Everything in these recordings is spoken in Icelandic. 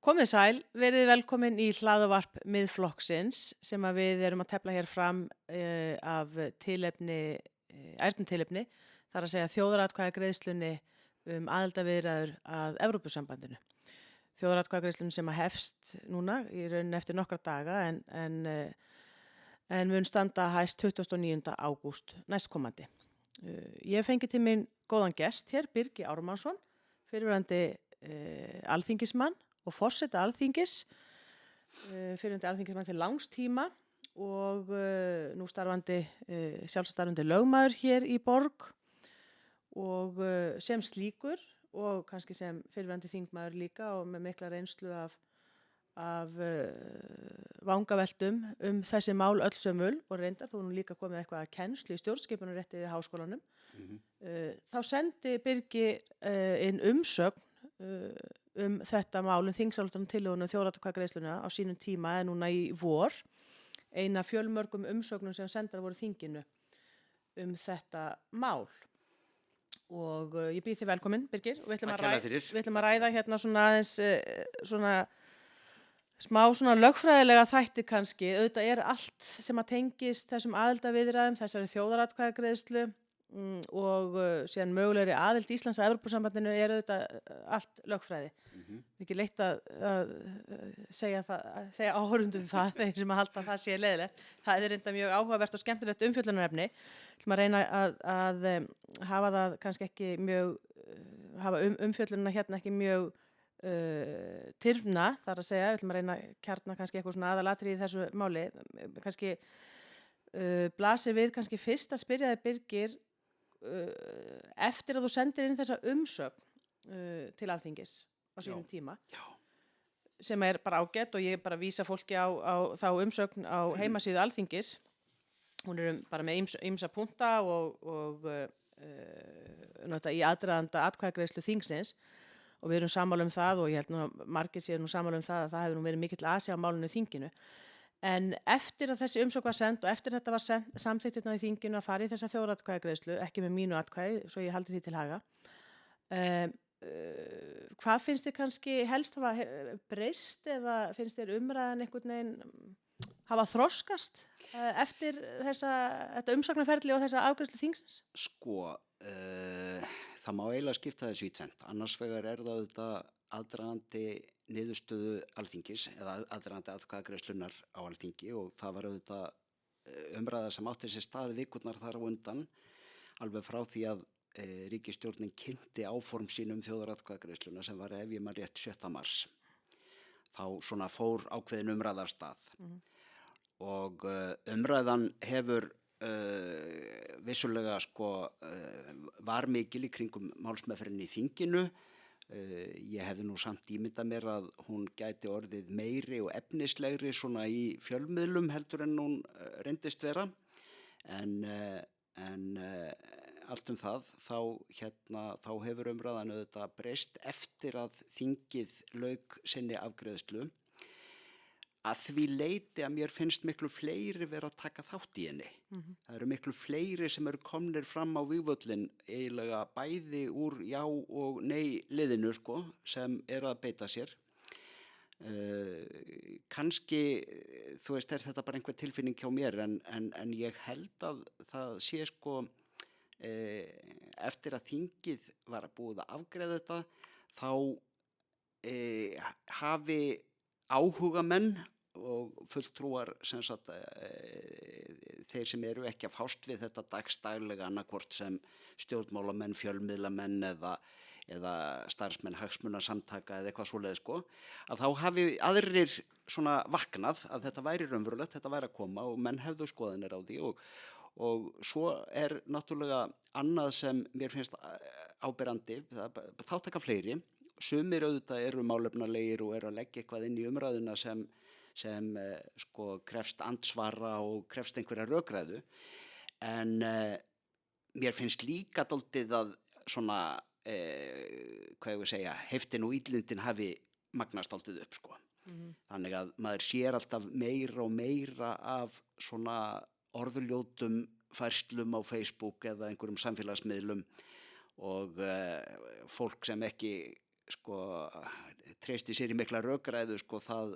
Komið sæl, verið velkomin í hlaðvarp Miðflokksins sem að við erum að tefla hér fram af tilefni, ærnum tilefni, þar að segja þjóðaratkvæðagreiðslunni aðildarviðræður að Evrópusambandinu. Þjóðaratkvæðagreiðslunni sem að hefst núna í rauninni eftir nokkra daga en mun standa hæst 29. ágúst næstkomandi. Ég fengi til mín góðan gest hér, Birgi Ármannsson, fyrrverandi alþingismann og forseta Alþingis, fyrrverandi alþingismann til langs tíma og nú sjálfstarfandi lögmaður hér í borg og sem slíkur og kannski sem fyrrverandi þingmaður líka og með mikla reynslu af vangaveltum þessi mál öll sömul og reyndar þú nú líka komið eitthvað að kennslu í stjórnskipunarrétti við háskólanum. Þá sendi Birgi inn umsögn þetta mál þingsályktunartillöguna þjóðaratkvæðagreiðsluna á sínum tíma eða núna í vor, eina fjölmörgum umsögnum sem sendar voru þinginu þetta mál. Og ég býð þig velkomin, Birgir, og við ætlum að ræða hérna svona aðeins smá svona lögfræðilega þætti kannski. Auðvitað allt sem að tengist þessum aðildarviðræðum, þessari þjóðaratkvæðagreiðslu og síðan mögulegri aðild Íslands að Evrópusambandinu auðvitað allt lögfræði. Ekki leitt að segja áhorfendum það, þeir sem að halda að það sé leiðilegt. Það reynda mjög áhugavert og skemmtilegt umfjöllunarefni. Ég ætlum að reyna að hafa það kannski ekki mjög, hafa umfjöllunina hérna ekki mjög tyrfna, þar að segja. Við ætlum að reyna að kjarna kannski eitthvað svona aðalatriði í þessu máli. Kannski blasir við kannski fyrst að spyrja þig, Birgir, eftir að þú sendir inn þessa umsögn til Alþingis á sínum tíma, sem bara ágætt og ég bara vísa fólki á þá umsögn á heimasíðu Alþingis. Hún bara með ýmsa punkta og í aðdraganda atkvæðagreiðslu þingsins og við erum sammála það og ég held nú að margir séu nú sammála það að það hefur nú verið mikill asi á málinu í þinginu. En eftir að þessi umsögn var send og eftir þetta var samþykkt í þinginu að fara í þessa þjóðaratkvæðagreiðslu, ekki með mínu atkvæði, svo ég haldi því til haga. Hvað finnst þér kannski helst hafa breyst eða finnst þér umræðan einhvern veginn hafa þroskast eftir þetta umsóknarferli og þessa afgreiðslu þingsins? Það má eiginlega skipta þessu í tvennt. Annars vegar það auðvitað aðdragandi niðurstöðu Alþingis eða aðdragandi atkvæðagreiðslunnar á Alþingi og það var auðvitað umræða sem átti sér stað vikurnar þar á undan, alveg frá því að ríkisstjórnin kynnti áform sín þjóðaratkvæðagreiðsluna sem var, ef ég man rétt, 7. mars. Þá svona fór ákveðin umræða af stað. Og umræðan hefur vissulega var mikil í kringum málsmeðferðinni í þinginu. Ég hefði nú samt ímyndað mér að hún gæti orðið meiri og efnislegri svona í fjölmiðlum heldur en hún reyndist vera. En allt það, þá hefur umræðan auðvitað breyst eftir að þingið lauk sinni afgreiðslu, að því leyti að mér finnst miklu fleiri vera að taka þátt í henni. Það eru miklu fleiri sem eru komnir fram á vígvöllinn, eiginlega bæði úr já og nei liðinu sem eru að beita sér. Kannski, þú veist, þetta bara einhver tilfinning hjá mér en ég held að það sé eftir að þingið var búið að afgreiða þetta, þá hafi áhugamenn og fulltrúar þeir sem eru ekki að fást við þetta dagsdaglega annarkvort sem stjórnmálamenn, fjölmiðlamenn eða starfsmenn hagsmunasamtaka eða eitthvað svoleiðis að þá hafi aðrir svona vaknað að þetta væri raunverulegt, þetta væri að koma og menn hefðu skoðanir á því og svo náttúrulega annað sem mér finnst áberandi, þátttaka fleiri, sumir auðvitað eru málefnalegir og eru að leggja eitthvað inn í umræðuna sem krefst andsvara og krefst einhverja rökræðu, en mér finnst líka dálítið að svona, heiftin og illindin hafi magnast dálítið upp Þannig að maður sér alltaf meira og meira af svona orðljótum færslum á Facebook eða einhverjum samfélagsmiðlum og fólk sem ekki sko treysti sér í mikla rökræðu sko það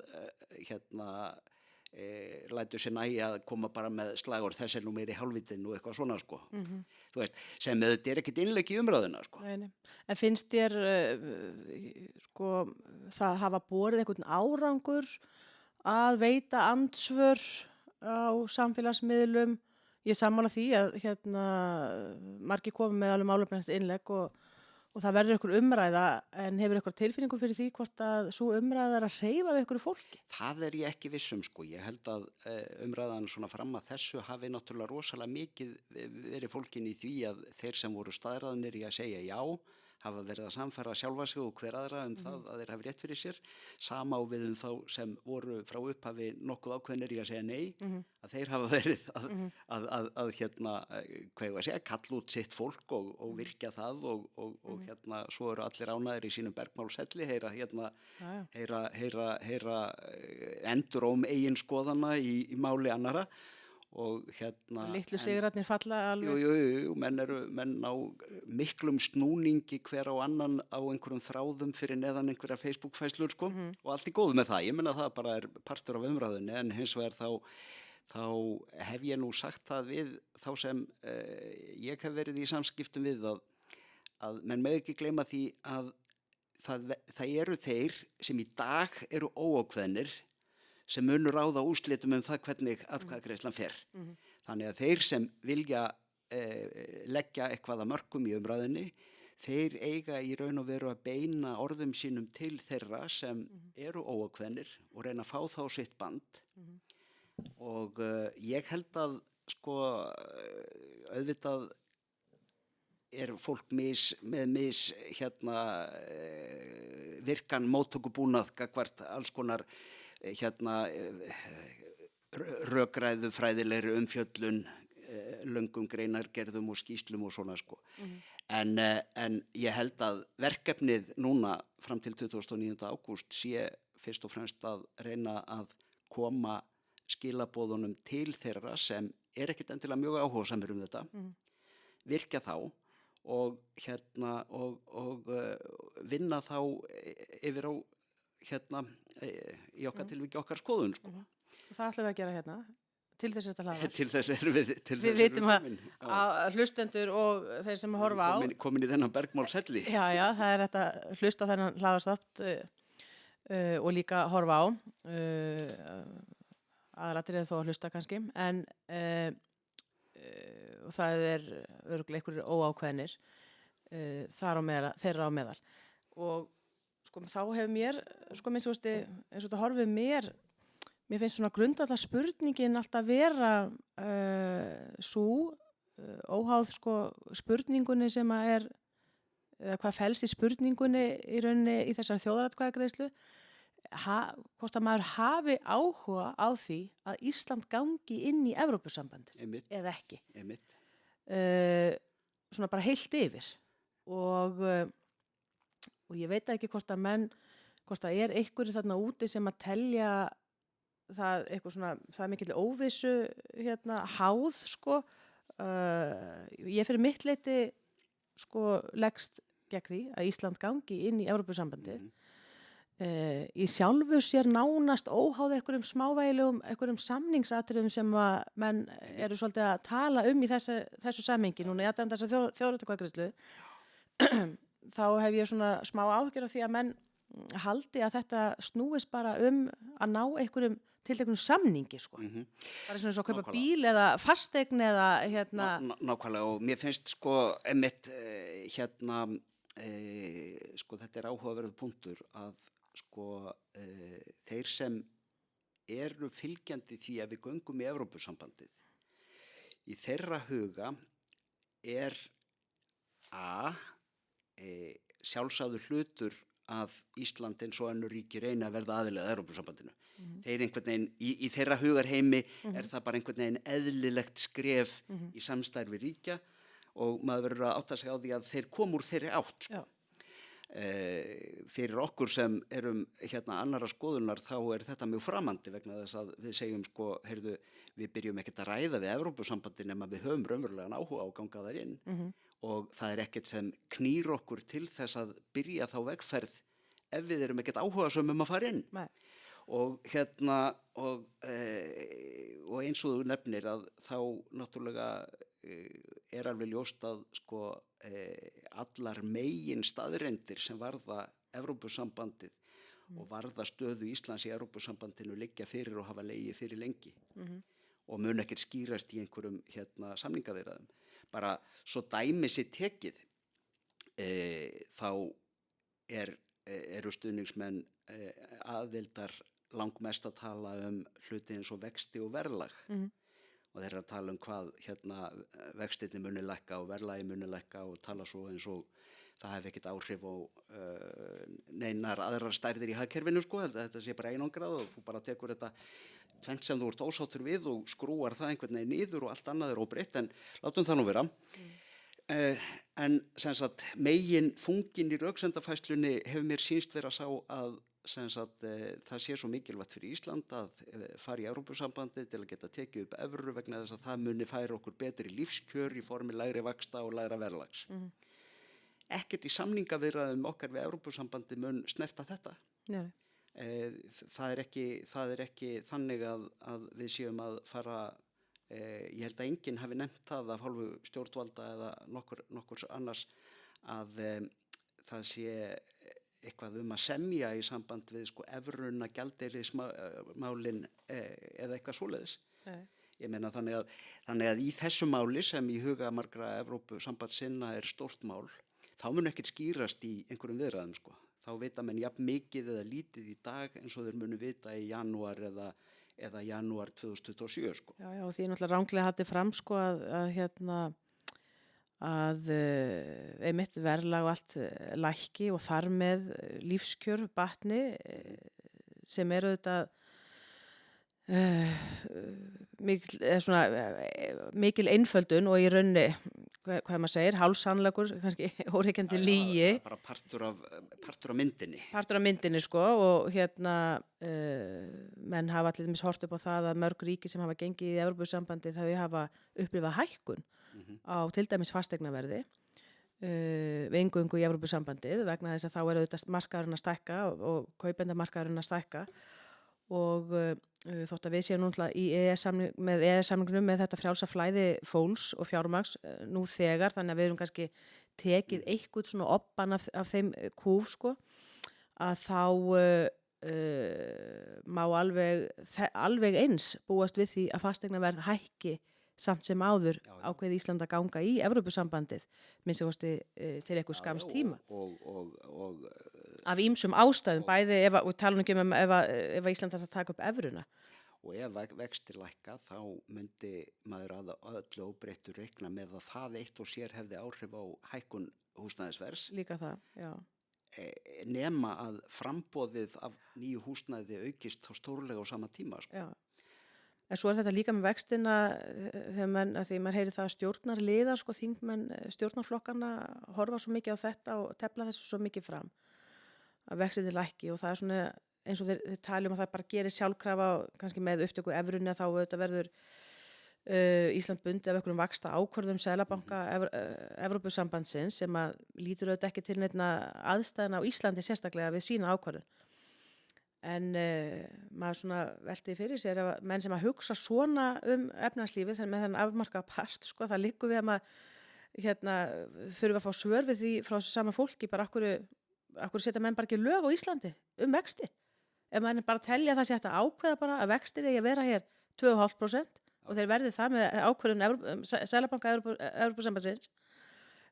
lætur sér nægja að koma bara með slagorð þess nú meiri hálfvitin og eitthvað svona sko. Þú veist, sem þetta ekkert innlegg í umræðuna sko. Nei. En finnst þér sko það hafa borið einhvern árangur að veita andsvör á samfélagsmiðlum? Ég er sammála því að margir komið með alveg málefnilegt innlegg og það verður einhver umræða, en hefur einhver tilfinningu fyrir því hvort að sú umræða er að hreyfa við einhverju fólki? Það er ég ekki viss sko. Ég held að umræðan svona fram að þessu hafi náttúrulega rosalega mikið verið fólkin í því að þeir sem voru staðráðnir í að segja já, hafa verið að samfæra sjálfa sig og hver aðra það að þeir hafi rétt fyrir sér. Sama á við þá sem voru frá upphafi nokkuð ákveðnir í að segja nei, að þeir hafa verið að hvað ég að segja, kalla út sitt fólk og virkja það og svo eru allir ánægðir í sínum bergmálshelli, heyra enduróm eigin skoðana í máli annara. Og litlu sigrarnir falla alveg. Jú, menn á miklum snúningi hver á annan á einhverjum þráðum fyrir neðan einhverja Facebook-fæslur sko, og allt í góðu með það. Ég meina það bara er partur af umræðunni, en hins vegar þá hef ég nú sagt það við þá sem ég hef verið í samskiptum við að menn með ekki gleyma því að það eru þeir sem í dag eru óákveðnir sem munu ráða úrslitum það hvernig atkvæðagreiðslan fer. Þannig að þeir sem vilja leggja eitthvað að mörkum í umræðunni, þeir eiga í raun og veru að beina orðum sínum til þeirra sem eru óákveðnir og reyna að fá þá sitt band. Og ég held að sko auðvitað er fólk með virkan móttökubúnað gagnvart alls konar rökræðu fræðilegri umfjöllun, löngum greinargerðum og skýslum og svona sko. En ég held að verkefnið núna fram til 29. ágúst sé fyrst og fremst að reyna að koma skilaboðunum til þeirra sem er ekkert endilega mjög áhugasamir þetta, virkja þá og vinna þá yfir á í okkar tilviki okkar skoðun sko. Það ætlum við að gera til þess að þetta hlaðast. Til þess erum við vitum að hlustendur og þeir sem horfa á komin í þennan bergmálshelli. Já, það er þetta hlusta á þennan hlaðast og líka horfa á aðalatriðið þó að hlusta kannski, en og það er örugglega einhverjir óákveðnir þeirra á meðal. Og sko þá hefur mér, sko minnst þú veist, eins og þetta horfið mér finnst svona grundvallar spurningin alltaf vera sú óháð sko spurningunni sem að er, eða hvað felst í spurningunni í rauninni í þessari þjóðaratkvæðagreiðslu, hvort að maður hafi áhuga á því að Ísland gangi inn í Evrópusambandið eða ekki. Svona bara heilt yfir. Og ég veit ekki hvort það er einhverju þarna úti sem að telja það eitthvað svona, það er mikill óvissu háð sko. Ég fyrir mitt leyti sko leggst gegn því að Ísland gangi inn í Evrópusambandið. Í sjálfu sér nánast óháð einhverjum smávægilegum, einhverjum samningsatriðum sem að menn eru svolítið að tala í þessu samhengi núna í aðdraganda þessa þjóðaratkvæðagreiðslu. Þá hef ég svona smá áhyggjur af því að menn haldi að þetta snúist bara að ná einhverjum tilteknum samningi sko. Bara svona eins og að kaupa bíl eða fasteign eða Nákvæmlega, og mér finnst sko einmitt sko þetta er áhugaverður punktur að sko þeir sem eru fylgjandi því að við göngum í Evrópusambandið, í þeirra huga er sjálfsagður hlutur að Ísland eins og önnur ríki reyna að verða aðili að Evrópusambandinu. Þeir einhvern veginn, í þeirra hugarheimi er það bara einhvern veginn eðlilegt skref í samstarfi ríkja og maður verður að átta sig á því að þeir koma úr þeirri átt sko. Fyrir okkur sem erum annarra skoðunar þá er þetta mjög framandi vegna þess að við segjum sko, heyrðu, við byrjum ekkert að ræða við Evrópusambandið nema við höfum raunverulegan áhuga á að ganga þar inn og það er ekkert sem knýr okkur til þess að byrja þá vegferð ef við erum ekkert áhugasöm að fara inn. Nei. Og og eins og þú nefnir að þá náttúrulega er alveg ljóst að sko allar megin staðreyndir sem varða Evrópusambandið og varða stöðu Íslands í Evrópusambandinu liggja fyrir og hafa legið fyrir lengi og mun ekkert skýrast í einhverjum samningaviðræðum. Bara svo dæmi sér tekið þá eru stuðningsmenn aðildar langmest að tala hluti eins og vexti og verðlag og þeir eru að tala hvað vextirnir muni lækka og verðlagi muni lækka og tala svo eins og það hef ekkert áhrif á neinar aðrar stærðir í hagkerfinu sko, þetta sé bara einangrað og þú bara tekur þetta tvennt sem þú ert ósáttur við og skrúar það einhvern veginn niður og allt annað er óbreytt en látum það nú vera. En sem sagt megin þungin í röksemdafærslunni hefur mér sýnst vera sá að sem sagt það sé svo mikilvægt fyrir Ísland að fara í Evrópusambandið til að geta tekið upp evru vegna þess að það muni færa okkur betri lífskjör í formi lægri vaxta og lægra verðlags. Ekkert í samningaviðræðum okkar við Evrópusambandið mun snerta þetta. Nei. Það er ekki þannig að við séum að fara ég held að enginn hafi nefnt það af hálfu stjórnvalda eða nokkurs annars að það sé eitthvað að semja í samband við sko evruna, gjaldeyrismálin eða eitthvað svoleiðis. Ég meina þannig að í þessu máli sem í huga margra Evrópusambandssinna er stórt mál, þá mun ekkert skýrast í einhverjum viðræðum sko. Þá vita menn jafn mikið eða lítið í dag eins og þeir munu vita í janúar eða janúar 2027 sko. Já, og því náttúrulega ranglega haldið fram sko að einmitt verðlag og allt lækki og þar með lífskjör batni sem eru þetta mikil einföldun og í raunni hvað maður segir, hálfsannleikur, kannski óreikjandi lygi. Bara partur af myndinni. Partur af myndinni sko og menn hafa allir hort upp á það að mörg ríki sem hafa gengið í Evrópusambandi þau hafa upplifað hækkun á til dæmis fasteignaverði við inngöngu í Evrópusambandið vegna þess að þá auðvitað markaðurinn að stækka og kaupendamarkaðurinn að stækka og þótt að við séum núna í með EES-samningnum með þetta frjálsa flæði fólks og fjármagns nú þegar þannig að við erum kannski tekið eitthvað svona obban af þeim kúf sko að þá má alveg eins búast við því að fasteignaverð hækki samt sem áður ákveði Ísland að ganga í Evrópusambandið minnst kosti til eitthvað skamms tíma og af ýmsum ástæðum bæði og tala ekki ef Ísland þarf að taka upp evruna og ef vextir lækka þá myndi maður að öllu óbreyttu reikna með að það eitt og sér hefði áhrif á hækkun húsnæðisverðs líka það, já nema að framboðið af nýju húsnæði aukist þá stórlega á sama tíma sko. Já. En svo er þetta líka með vextina þegar maður heyri það að stjórnarliðar sko þingmenn stjórnarflokkarna horfa svo mikið á þetta og tefla þessu svo mikið fram að vextinni lækki og það er svona eins og þeir tali að það bara gerir sjálfkrafa kannski með upptöku evrunni þá þetta verður Ísland bundið af einhverjum vaxta ákvörðum Seðlabanka Evrópusambandsins sem að lítur auðvitað ekki til neinna aðstæðna á Íslandi sérstaklega við sína ákvörðun. En maður svona velti fyrir sér að menn sem að hugsa svona efnahagslífið þannig með þennan afmarkaða part sko það liggur við að maður þurfa að fá svör við því frá þessu sama fólki bara akkur setja menn bara ekki lög á Íslandi vexti. Ef menn bara telja það sé hægt að ákveða bara að vextir eigi að vera hér 2,5% og þeir verði það með ákvörðun Seðlabanka Evrópusambandsins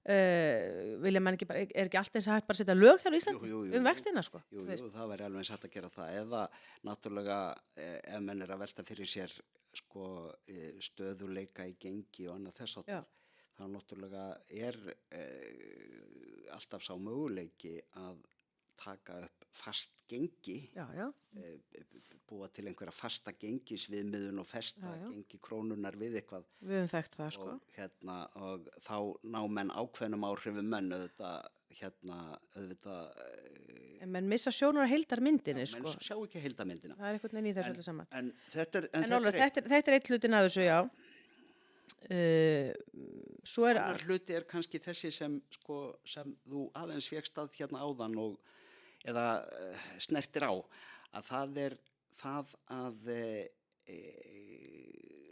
vilja menn ekki bara, er ekki allt eins að hægt bara setja lög hér á Íslandi vextina sko? Jú, það væri alveg hægt að gera það eða náttúrulega ef menn er að velta fyrir sér sko stöðuleika í gengi og annað þess áttar þá náttúrulega er alltaf sá möguleiki að taka upp fast gengi búa til einhverja fasta gengisviðmiðun og festa gengi krónunar við eitthvað við höfum þekkt það sko og þá ná menn ákveðnum áhrifum menn auðvitað en menn missa sjónar á heildarmyndinni sko menn sjá ekki heildarmyndina það er einhvern veginn í þessu öllu saman en þetta er eitt hlutin af þessu Svo er Annar hluti kannski þessi sem þú aðeins fékkst að hérna áðan eða snertir á, að það er það að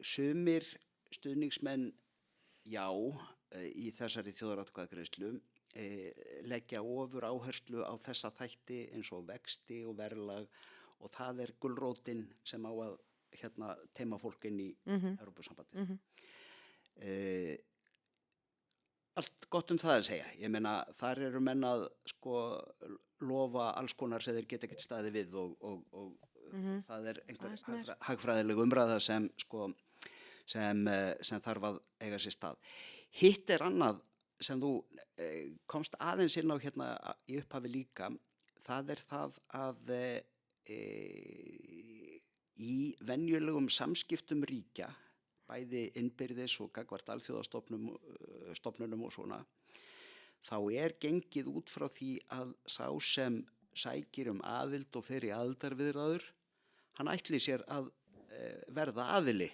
sumir stuðningsmenn í þessari þjóðaratkvæðagreiðslu leggja ofur áherslu á þessa þætti eins og vexti og verðlag, og það er gulrótin sem á að teima fólk inn í Evrópusambandið. Allt gott það að segja. Ég meina, þar eru menn að lofa alls konar sem þeir geta ekkert staðið við og það er einhver hagfræðileg umræða sem þarf að eiga sér stað. Hitt er annað sem þú komst aðeins inn á hérna í upphafi líka. Það er það að í venjulegum samskiptum ríkja, bæði innbyrðis og gagnvart alþjóðastofnunum og svona, þá er gengið út frá því að sá sem sækir aðild og fer í aðildarviðræður, hann ætli sér að verða aðili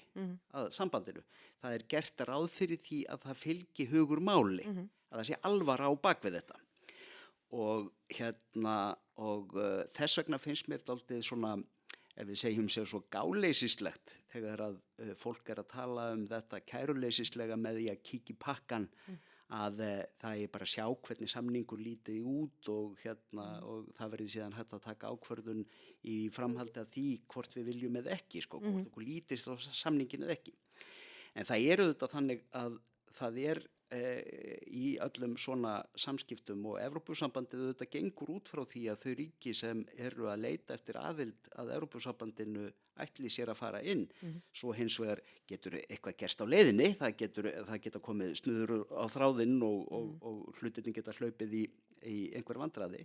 að sambandinu. Það er gert ráð fyrir því að það fylgi hugur máli, að það sé alvara á bakvið þetta. Og þess vegna finnst mér dálítið svona, ef við segjum sér svo gáleysislegt, þegar að fólk er að tala þetta kæruleysislega með því að kíkja í pakkan, að það er bara að sjá hvernig samningur líti út og það verði síðan hægt að taka ákvörðun í framhaldi af því hvort við viljum eða ekki, hvort okkur lítist á samningin eða ekki. En það er auðvitað þannig að það er í öllum svona samskiptum, og Evrópusambandið auðvitað gengur út frá því að þau ríki sem eru að leita eftir aðild að Evrópusambandinu ætli sér að fara inn. Svo hins vegar getur eitthvað gerst á leiðinni, það geta komið snuður á þráðinn og hlutirnir geta hlaupið í einhver vandræði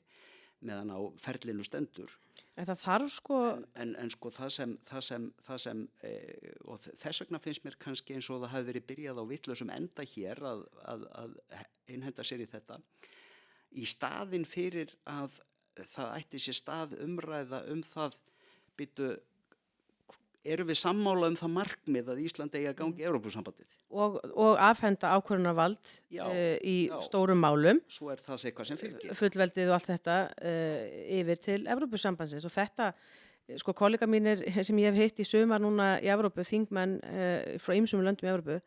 meðan á ferlinu stendur. En það þarf En það sem og þess vegna finnst mér kannski eins og það hafi verið byrjað á vitlausum enda hér að innhenda sér í þetta, í staðinn fyrir að það ætti sér stað umræða það, erum við sammála það markmið að Ísland eigi að ganga í Evrópusambandið? Og afhenda ákvörðunarvald í stórum málum. Svo er það eitthvað sem fylgir. Fullveldið og allt þetta yfir til Evrópusambandsins. Og þetta, kollega mínir sem ég hef hitt í sumar núna í Evrópu, þingmenn frá ýmsum löndum í Evrópu,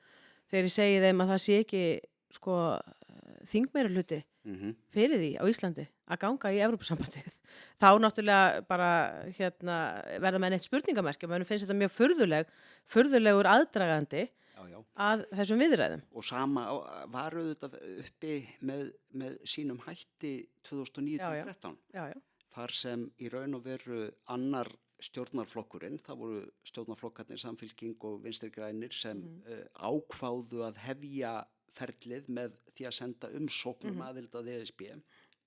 þegar ég segi þeim að það sé ekki þingmeirihluti fyrir því á Íslandi að ganga í Evrópusambandið, þá náttúrulega bara verða með neitt spurningamerki, og finnst þetta mjög furðulegur aðdragandi að þessum viðræðum. Og sama var auðvitað uppi með sínum hætti 2009-2013. Þar sem í raun og veru annar stjórnarflokkurinn, það voru stjórnarflokkarnir Samfylking og Vinstri grænir sem ákváðu að hefja ferlið með því að senda umsókn aðild að ESB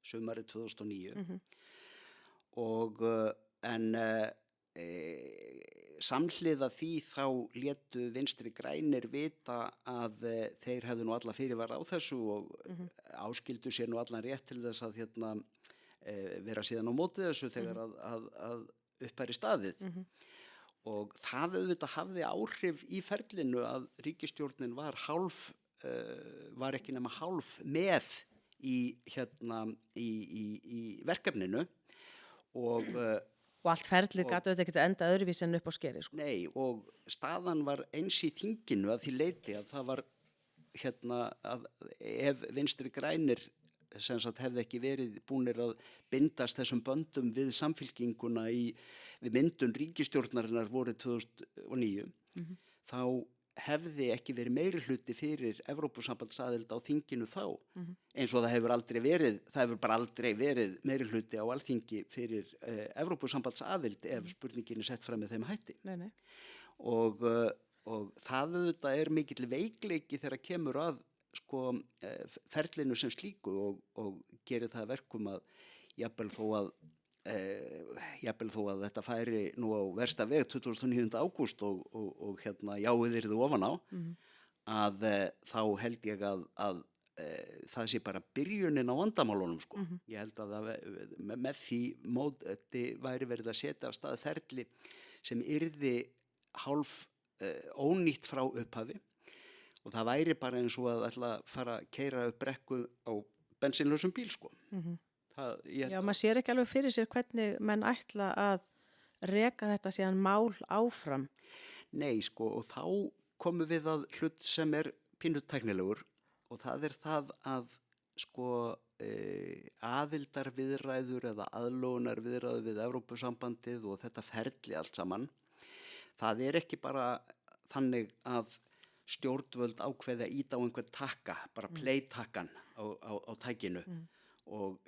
sumarið 2009 en samhliða því þá létu Vinstri grænir vita að þeir hefðu nú alla fyrirvara á þessu og áskildu sér nú allan rétt til þess að vera síðan á móti þessu þegar að uppæri staðið. Og það auðvitað hafði áhrif í ferlinu að ríkisstjórnin var ekki nema hálf með í verkefninu og allt ferlið gat auðvitað ekki enda öðruvísi en upp á skeri. Nei, og staðan var eins í þinginu að því leyti að það var að ef Vinstri grænir sem sagt hefði ekki verið búnir að bindast þessum böndum við Samfylkinguna við myndun ríkisstjórnarinnar vorið 2009 þá hefði ekki verið meirihluti fyrir Evrópusambandsaðild á þinginu þá, eins og það hefur bara aldrei verið meirihluti á alþingi fyrir Evrópusambandsaðild ef spurningin er sett fram með þeim hætti. Nei. Og það auðvitað mikill veikleiki þegar kemur að ferlinu sem slíku og gerir það verkum að jafnvel þó að þetta færi nú á versta veg 29. ágúst og jáið yrði ofan á að þá held ég að það sé bara byrjunin á vandamálunum Ég held að með því móti væri verið að setja af stað ferli sem yrði hálf ónýtt frá upphafi og það væri bara eins og að ætla að fara að keyra upp brekku á bensínlausum bíl sko. Ég Já, held maður sér ekki alveg fyrir sér hvernig menn ætla að reka þetta síðan mál áfram. Nei, sko, og þá komum við að hlut sem pínu tæknilegur og það það að sko aðildarviðræður eða aðlögunarviðræður við Evrópusambandið og þetta ferli allt saman. Það ekki bara þannig að stjórnvöld ákveði að íta á einhvern takka, bara play-takkan á tækinu og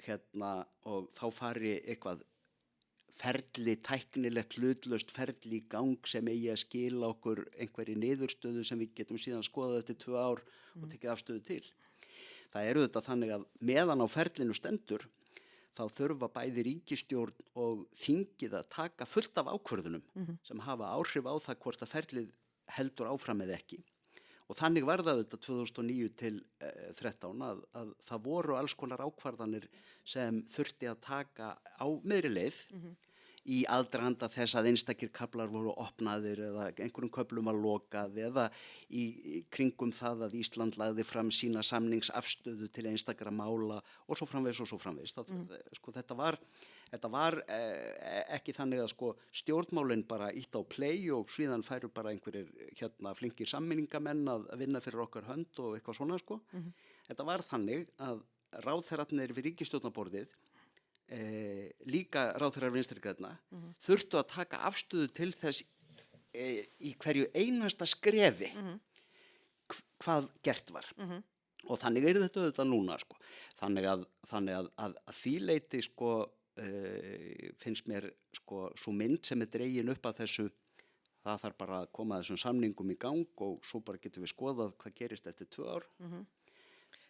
og þá fari eitthvað ferli, tæknilegt hlutlaust ferli í gang sem eigi að skila okkur einhverri niðurstöðu sem við getum síðan skoðað eftir 2 ár og tekið afstöðu til. Það auðvitað þannig að meðan á ferlinu stendur þá þurfa bæði ríkisstjórn og þingið að taka fullt af ákvörðunum sem hafa áhrif á það hvort að ferlið heldur áfram eða ekki. Og þannig var það auðvitað 2009 til 13 að það voru alls konar ákvarðanir sem þurfti að taka á miðri leið í aðdraganda þess að einstakir kaflar voru opnaðir eða einhverjum köflum að lokað eða í kringum það að Ísland lagði fram sína samningsafstöðu til einstakra mála og svo framvegis og svo framvegis. Sko, þetta var ekki þannig að sko, stjórnmálin bara ítt á play og síðan færu bara einhverjir flinkir sammeningamenn að vinna fyrir okkar hönd og eitthvað svona. Sko. Þetta var þannig að ráðherrarnir við ríkisstjórnarborðið líka ráðherrar Vinstri grænna þurftu að taka afstöðu til þess í hverju einasta skrefi hvað gert var og þannig þetta auðvitað núna sko. þannig að því leyti sko, finnst mér sko, svo mynd sem dregin upp að þessu það þarf bara að koma þessum samningum í gang og svo bara getum við skoðað hvað gerist eftir 2 ár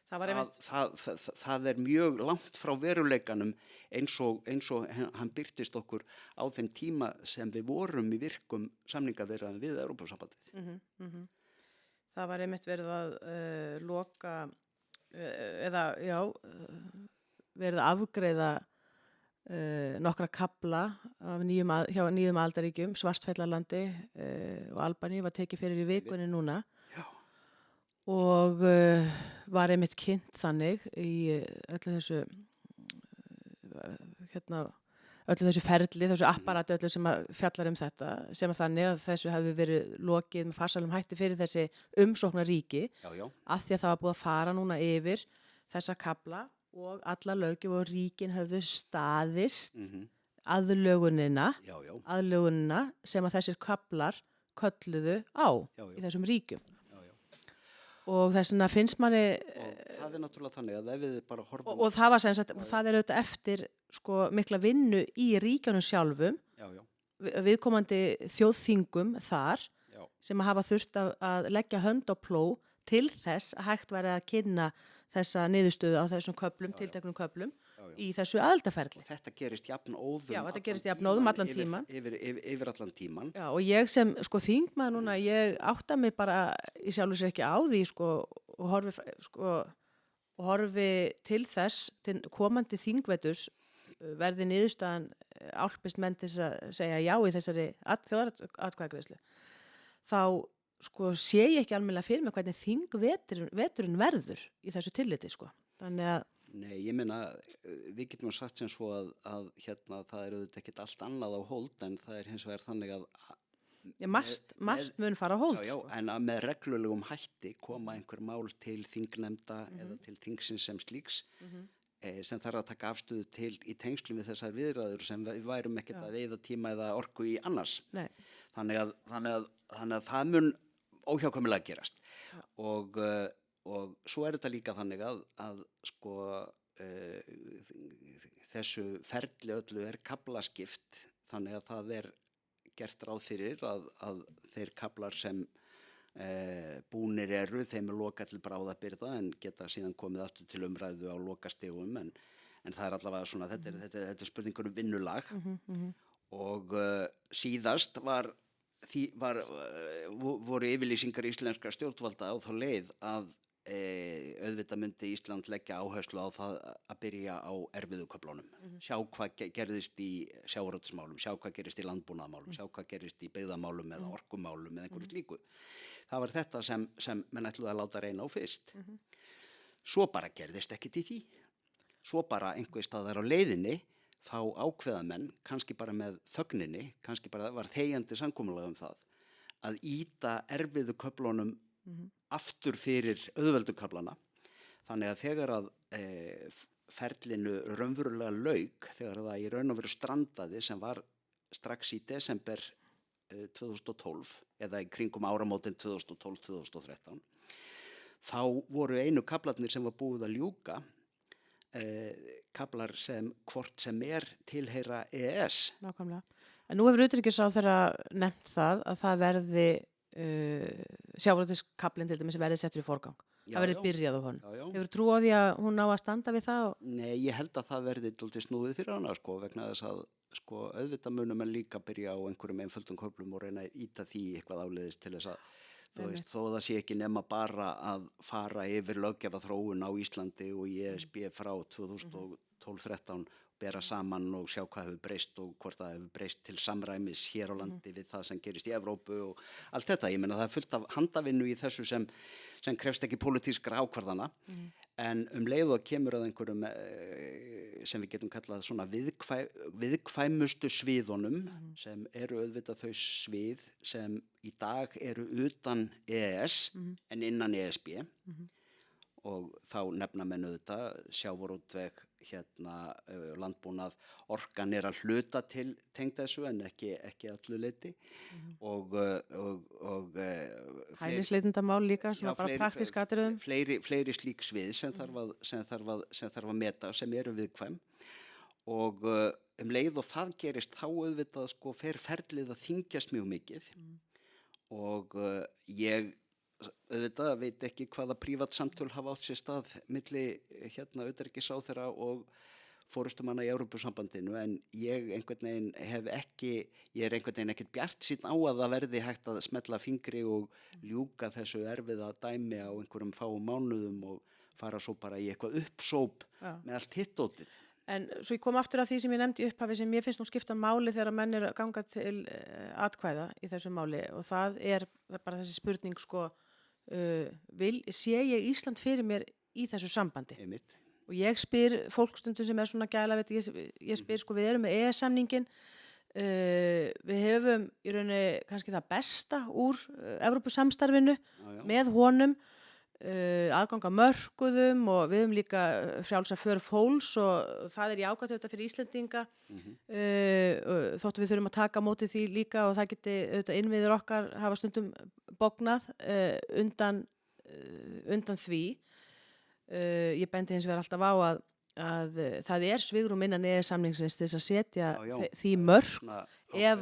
Það mjög langt frá veruleikanum eins og hann birtist okkur á þeim tíma sem við vorum í virkum samningaviðræðum við Evrópusambandið. Það var einmitt verið að loka verið að afgreiða nokkra kafla hjá nýjum aðildarríkjum, Svartfjallalandi og Albaníu var tekið fyrir í vikunni núna. Og var einmitt kynnt þannig í öllu þessu ferli, þessu apparati öllu sem fjallar þetta, sem þannig að þessu hefði verið lokið með farsælum hætti fyrir þessi umsóknarríki, af því að það var búið að fara núna yfir þessa kafla og alla löggjöf og ríkin höfðu staðist aðlögunina sem að þessir kaflar kölluðu á í þessum ríkjum. Og þess vegna finnst manni og það náttúrulega þannig að ef við bara horfum og það var sem sagt, það auðvitað eftir sko mikla vinnu í ríkjunum sjálfum viðkomandi þjóðþingum þar sem að hafa þurft að leggja hönd á plóg til þess að hægt væri að kynna þessa niðurstöðu á þessum köflum, tilteknum köflum í þessu aðildarferli. Og þetta gerist jafnóðum. Já, þetta gerist jafnóðum allan tíman. Yfir allan tíman. Já, og ég sem sko þingmaður núna, ég átta mig bara í sjálfu sér ekki á því sko og horfi til þess til komandi þingveturs verði niðurstaðan álpist menn til að segja já í þessari þjóðaratkvæðagreiðslu. Þá sko sé ég ekki almennilega fyrir mig hvernig þingveturinn verður í þessu tilliti sko. Þannig að Nei, ég meina, við getum sagt sem svo að það auðvitað ekkert allt annað á hold en það hins vegar þannig að margt mun fara á hold. Já, en að með reglulegum hætti koma einhver mál til þingnefnda eða til þingsins sem slíks sem þarf að taka afstöðu til í tengslum við þessar viðræður sem við værum ekkert að eyða tíma eða orku í annars. Nei. Þannig að það mun óhjákvæmilega gerast og svo þetta líka þannig að sko þessu ferli öllu kaflaskipt þannig að það gert ráð fyrir að þeir kaflar sem búnir eru þeim lokað til bráðabirgða en geta síðan komið aftur til umræðu á lokastigum en það allavega svona þetta spurningur vinnulag og síðast voru yfirlýsingar íslenskra stjórnvalda á þá leið að auðvitað myndi Ísland leggja áherslu á það að byrja á erfiðu köflunum. Sjá hvað gerðist í sjávarútvegsmálum, sjá hvað gerist í landbúnaðarmálum, sjá hvað gerist í byggðamálum eða orkumálum eða einhverju slíku. Það var þetta sem menn ætluðu að láta reyna á fyrst. Svo bara gerðist ekkert í því. Svo bara einhver staðar á leiðinni þá ákveða menn, kannski bara með þögninni, kannski bara var þegjandi samkomulag um það, að ýta erfiðu köflunum aftur fyrir auðveldu köflana. Þannig að þegar að ferlinu raunverulega lauk, þegar það í raun og veru strandaði sem var strax í desember 2012 eða í kringum áramótin 2012-2013, þá voru einu kaflarnir sem var búið að ljúka kaflar sem hvort sem tilheyra EES. Nákvæmlega. En nú hefur utanríkisráðherra nefnt það að það verði sjávarútvegskaflinn til dæmis verði settur í forgang. Já, það verði já. Byrjað á honum. Já, já. Hefur trú á því að hún ná að standa við það? Nei, ég held að það verði dálítið snúið fyrir hana, vegna þess að auðvitað munum en líka byrja á einhverjum einföldum köflum og reyna að ýta því eitthvað áleiðis til þess að þó það sé ekki nema bara að fara yfir löggjafaþróun á Íslandi og í ESB frá 2012-13 bera saman og sjá hvað hefur breyst og hvort það hefur breyst til samræmis hér á landi við það sem gerist í Evrópu og allt þetta. Ég meina það fullt af handavinnu í þessu sem krefst ekki pólitískra ákvarðana en leið og kemur að einhverjum sem við getum kallað svona viðkvæmustu sviðunum sem eru auðvitað þau svið sem í dag eru utan EES en innan ESB og þá nefna menn auðvitað sjávarútveg, landbúnað, orkan að hluta til tengd þessu en ekki öllu leyti og hælisleitendamál líka, svona bara praktísk atriðum. Fleiri slík svið sem þarf að meta sem eru viðkvæm og leið og það gerist þá auðvitað fer ferlið að þyngjast mjög mikið og ég auðvitað veit ekki hvaða prívat samtöl hafa átt sér stað milli utanríkisráðherra og forystumanna í Evrópusambandinu en ég er einhvern veginn ekkert bjartsýnn á að það verði hægt að smella fingri og ljúka þessu erfiða dæmi á einhverjum fáum mánuðum og fara svo bara í eitthvað uppsóp með allt hittótið. En svo ég kom aftur að því sem ég nefndi í upphafi sem ég finnst nú skipta máli þegar menn eru að ganga til atkvæða í þessu máli og það er bara þessi spurning sé ég Ísland fyrir mér í þessu sambandi? Einmitt. Og ég spyr fólkstundum sem svona gæla, ég spyr við erum með EES-samningin, við hefum í rauninni kannski það besta úr Evrópusamstarfinu með honum, aðgang að mörkuðum og við höfum líka frjálsa för fólks og það jákvætt auðvitað fyrir Íslendinga þóttu við þurfum að taka á móti því líka og það geti auðvitað innviðir okkar hafa stundum bognað undan því. Ég bendi hins vegar alltaf á að það svigrúm innan EES-samningsins til þess að setja því mörk ef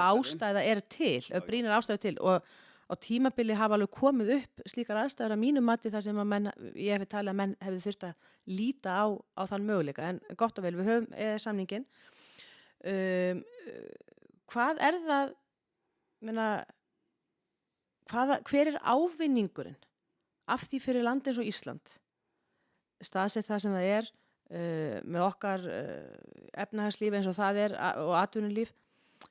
ástæða til, ef brýnar ástæðu til og á tímabili hafa alveg komið upp slíkar aðstæður að mínu mati þar sem að ég hef talið að menn hefði þurft að líta á þann möguleika en gott og vel, við höfum samningin. Hvað það, hver ávinningurinn af því fyrir land eins og Ísland? Staðsett það sem það með okkar efnahagslíf eins og það og atvinnulíf.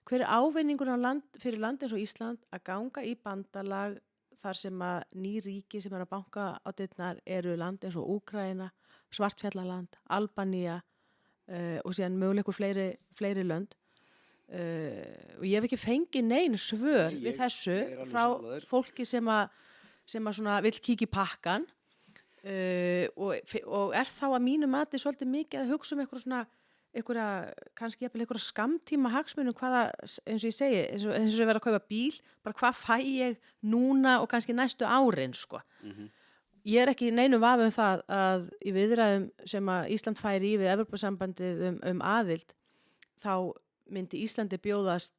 Hver ávinningurinn fyrir land eins og Ísland að ganga í bandalag þar sem að ný ríki sem að banka á dyrnar eru land eins og Úkraína, Svartfjallaland, Albanía og síðan möguleikur fleiri lönd. Og ég hef ekki fengið nein svör við þessu frá fólki sem að svona vill kíkja í pakkan og þá að mínu mati svolítið mikið að hugsa kannski einhverja skammtíma hagsmunum eins og ég segi, eins og ég verið að kaupa bíl, bara hvað fæ ég núna og kannski næstu árin, Ég ekki í neinu vafa það að í viðræðum sem að Ísland færi í við Evrópusambandið aðild, þá myndi Íslandi bjóðast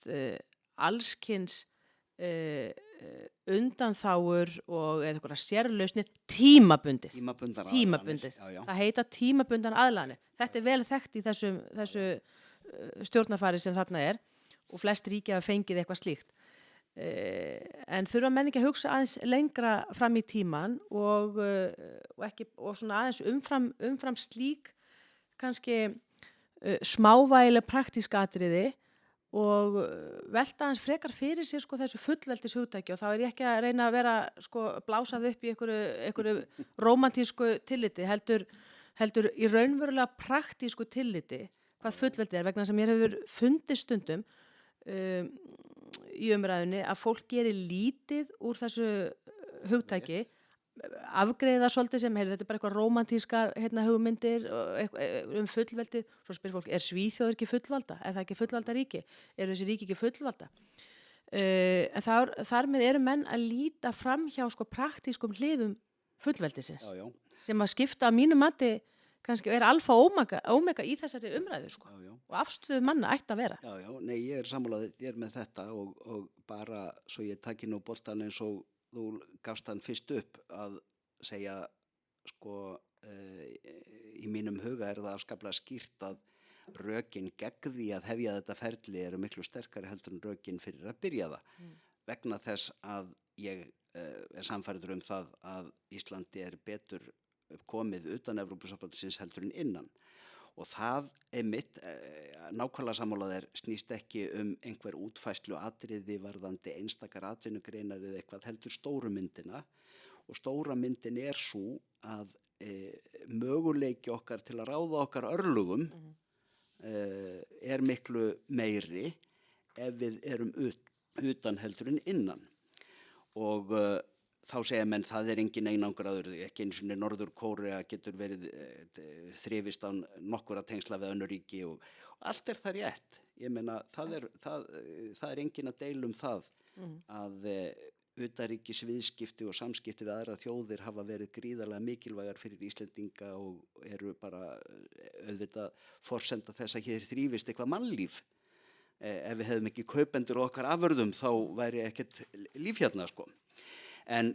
allskyns undanþágur og eða eitthvað sérlausnir tímabundið. Það heita tímabundan aðlaðanir. Þetta vel þekkt í þessu stjórnarfari sem þarna og flest ríki hafa fengið eitthvað slíkt. En þurfa menn ekki að hugsa aðeins lengra fram í tíman og svona aðeins umfram slík kannski smávægileg praktísk atriði og velta aðeins frekar fyrir sér sko þessu fullveldishugtaki og þá ég ekki að reyna að vera sko blásað upp í einhverju rómantísku tilliti heldur í raunverulega praktísku tilliti hvað fullveldi vegna sem mér hefur fundist stundum í umræðunni að fólk gerir lítið úr þessu hugtaki afgreiða svolítið sem þetta bara eitthvað rómantískar hugmyndir fullveldið, svo spyr fólk Svíþjóð ekki fullvalda, það ekki fullvalda ríki eru þessi ríki ekki fullvalda en þar með eru menn að líta fram hjá sko praktískum hliðum fullveldisins sem að skipta að mínu mati kannski alfa og omega í þessari umræðu sko og afstöðu manna ætti að vera Nei, ég sammálaður þér með þetta og bara svo ég taki nú boltan eins og þú gafst hann fyrst upp að segja sko í mínum huga það afskaplega skýrt að rökin gegn því að hefja þetta ferli eru miklu sterkari heldur en rökin fyrir að byrja það vegna þess að ég sannfærður það að Íslandi betur komið utan Evrópusambandsins heldur en innan og það einmitt nákvæmlega sammála snýst ekki einhver útfærslu atriði varðandi einstakar atvinnugreinar eða eitthvað heldur stóru myndina og stóra myndin sú að möguleiki okkar til að ráða okkar örlugum miklu meiri ef við erum utan heldur en innan og þá segja menn það engin einangraður, ekki einu sinni Norður Kórea getur verið þrifist án nokkurra tengsla við önnur ríki og allt það rétt. Ég meina það engin að deila það að utanríkis viðskipti og samskipti við aðrar þjóðir hafa verið gríðarlega mikilvægar fyrir Íslendinga og eru bara auðvitað forsenda þess að hér þrífist eitthvað mannlíf. Ef við hefðum ekki kaupendur okkar afurðum þá væri ekkert líf hérna sko. En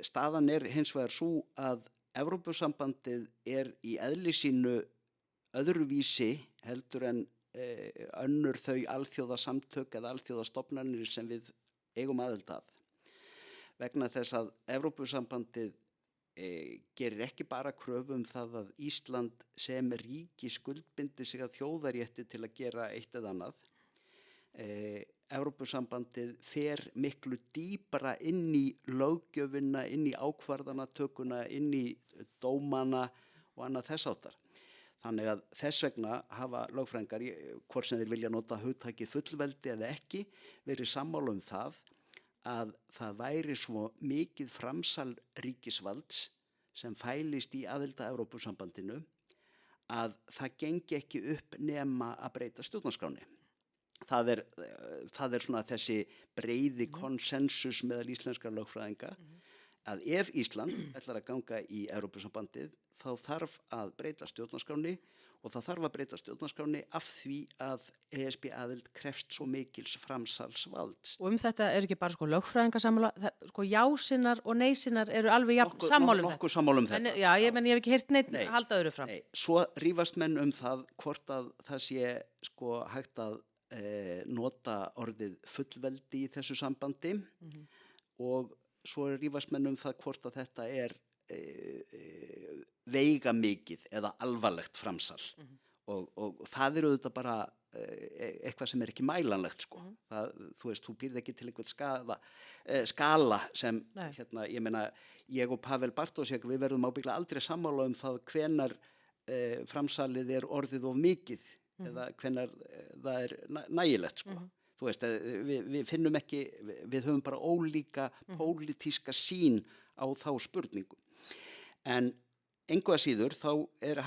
staðan hins vegar sú að Evrópusambandið í eðli sínu öðruvísi heldur en önnur þau alþjóðasamtök eða alþjóðastofnanir sem við eigum aðild að. Vegna þess að Evrópusambandið gerir ekki bara kröfu það að Ísland sem ríki skuldbindi sig að þjóðarétti til að gera eitt eða annað. Evrópusambandið fer miklu dýpra inn í löggjöfina, inn í ákvarðanatökuna, inn í dómana og annað þess háttar. Þannig að þess vegna hafa lögfræðingar, hvort sem þeir vilja nota hugtakið fullveldi eða ekki, verið sammála það að það væri svo mikið framsal ríkisvalds sem fælist í aðild að Evrópusambandinu að það gengi ekki upp nema að breyta stjórnarskránni. Það svona þessi breiði konsensus meðal íslenskra lögfræðinga að ef Ísland ætlar að ganga í Evrópusambandið þá þarf að breyta stjórnarskránni og það þarf að breyta stjórnarskránni af því að ESB aðild krefst svo mikils framsalsvalds. Og þetta ekki bara sko lögfræðingar sammála, sko jásinnar og neysinnar eru alveg sammála um þetta. Nokkuð sammála um þetta. Já, ég hef ekki heyrt neitt halda öðru fram. Nei, svo rífast menn það hvort að það sé sko hægt að nota orðið fullveldi í þessu sambandi og svo rífast menn það hvort að þetta veigamikið eða alvarlegt framsal og það auðvitað bara eitthvað sem ekki mælanlegt sko. Þú veist, þú býrð ekki til einhvern skala sem ég meina, ég og Pavel Bartósek við verðum ábyggilega aldrei sammála það hvenær framsalið orðið of mikið eða hvenær það nægilegt sko. Þú veist, við finnum ekki, við höfum bara ólíka pólitíska sýn á þá spurningu. En engu að síður þá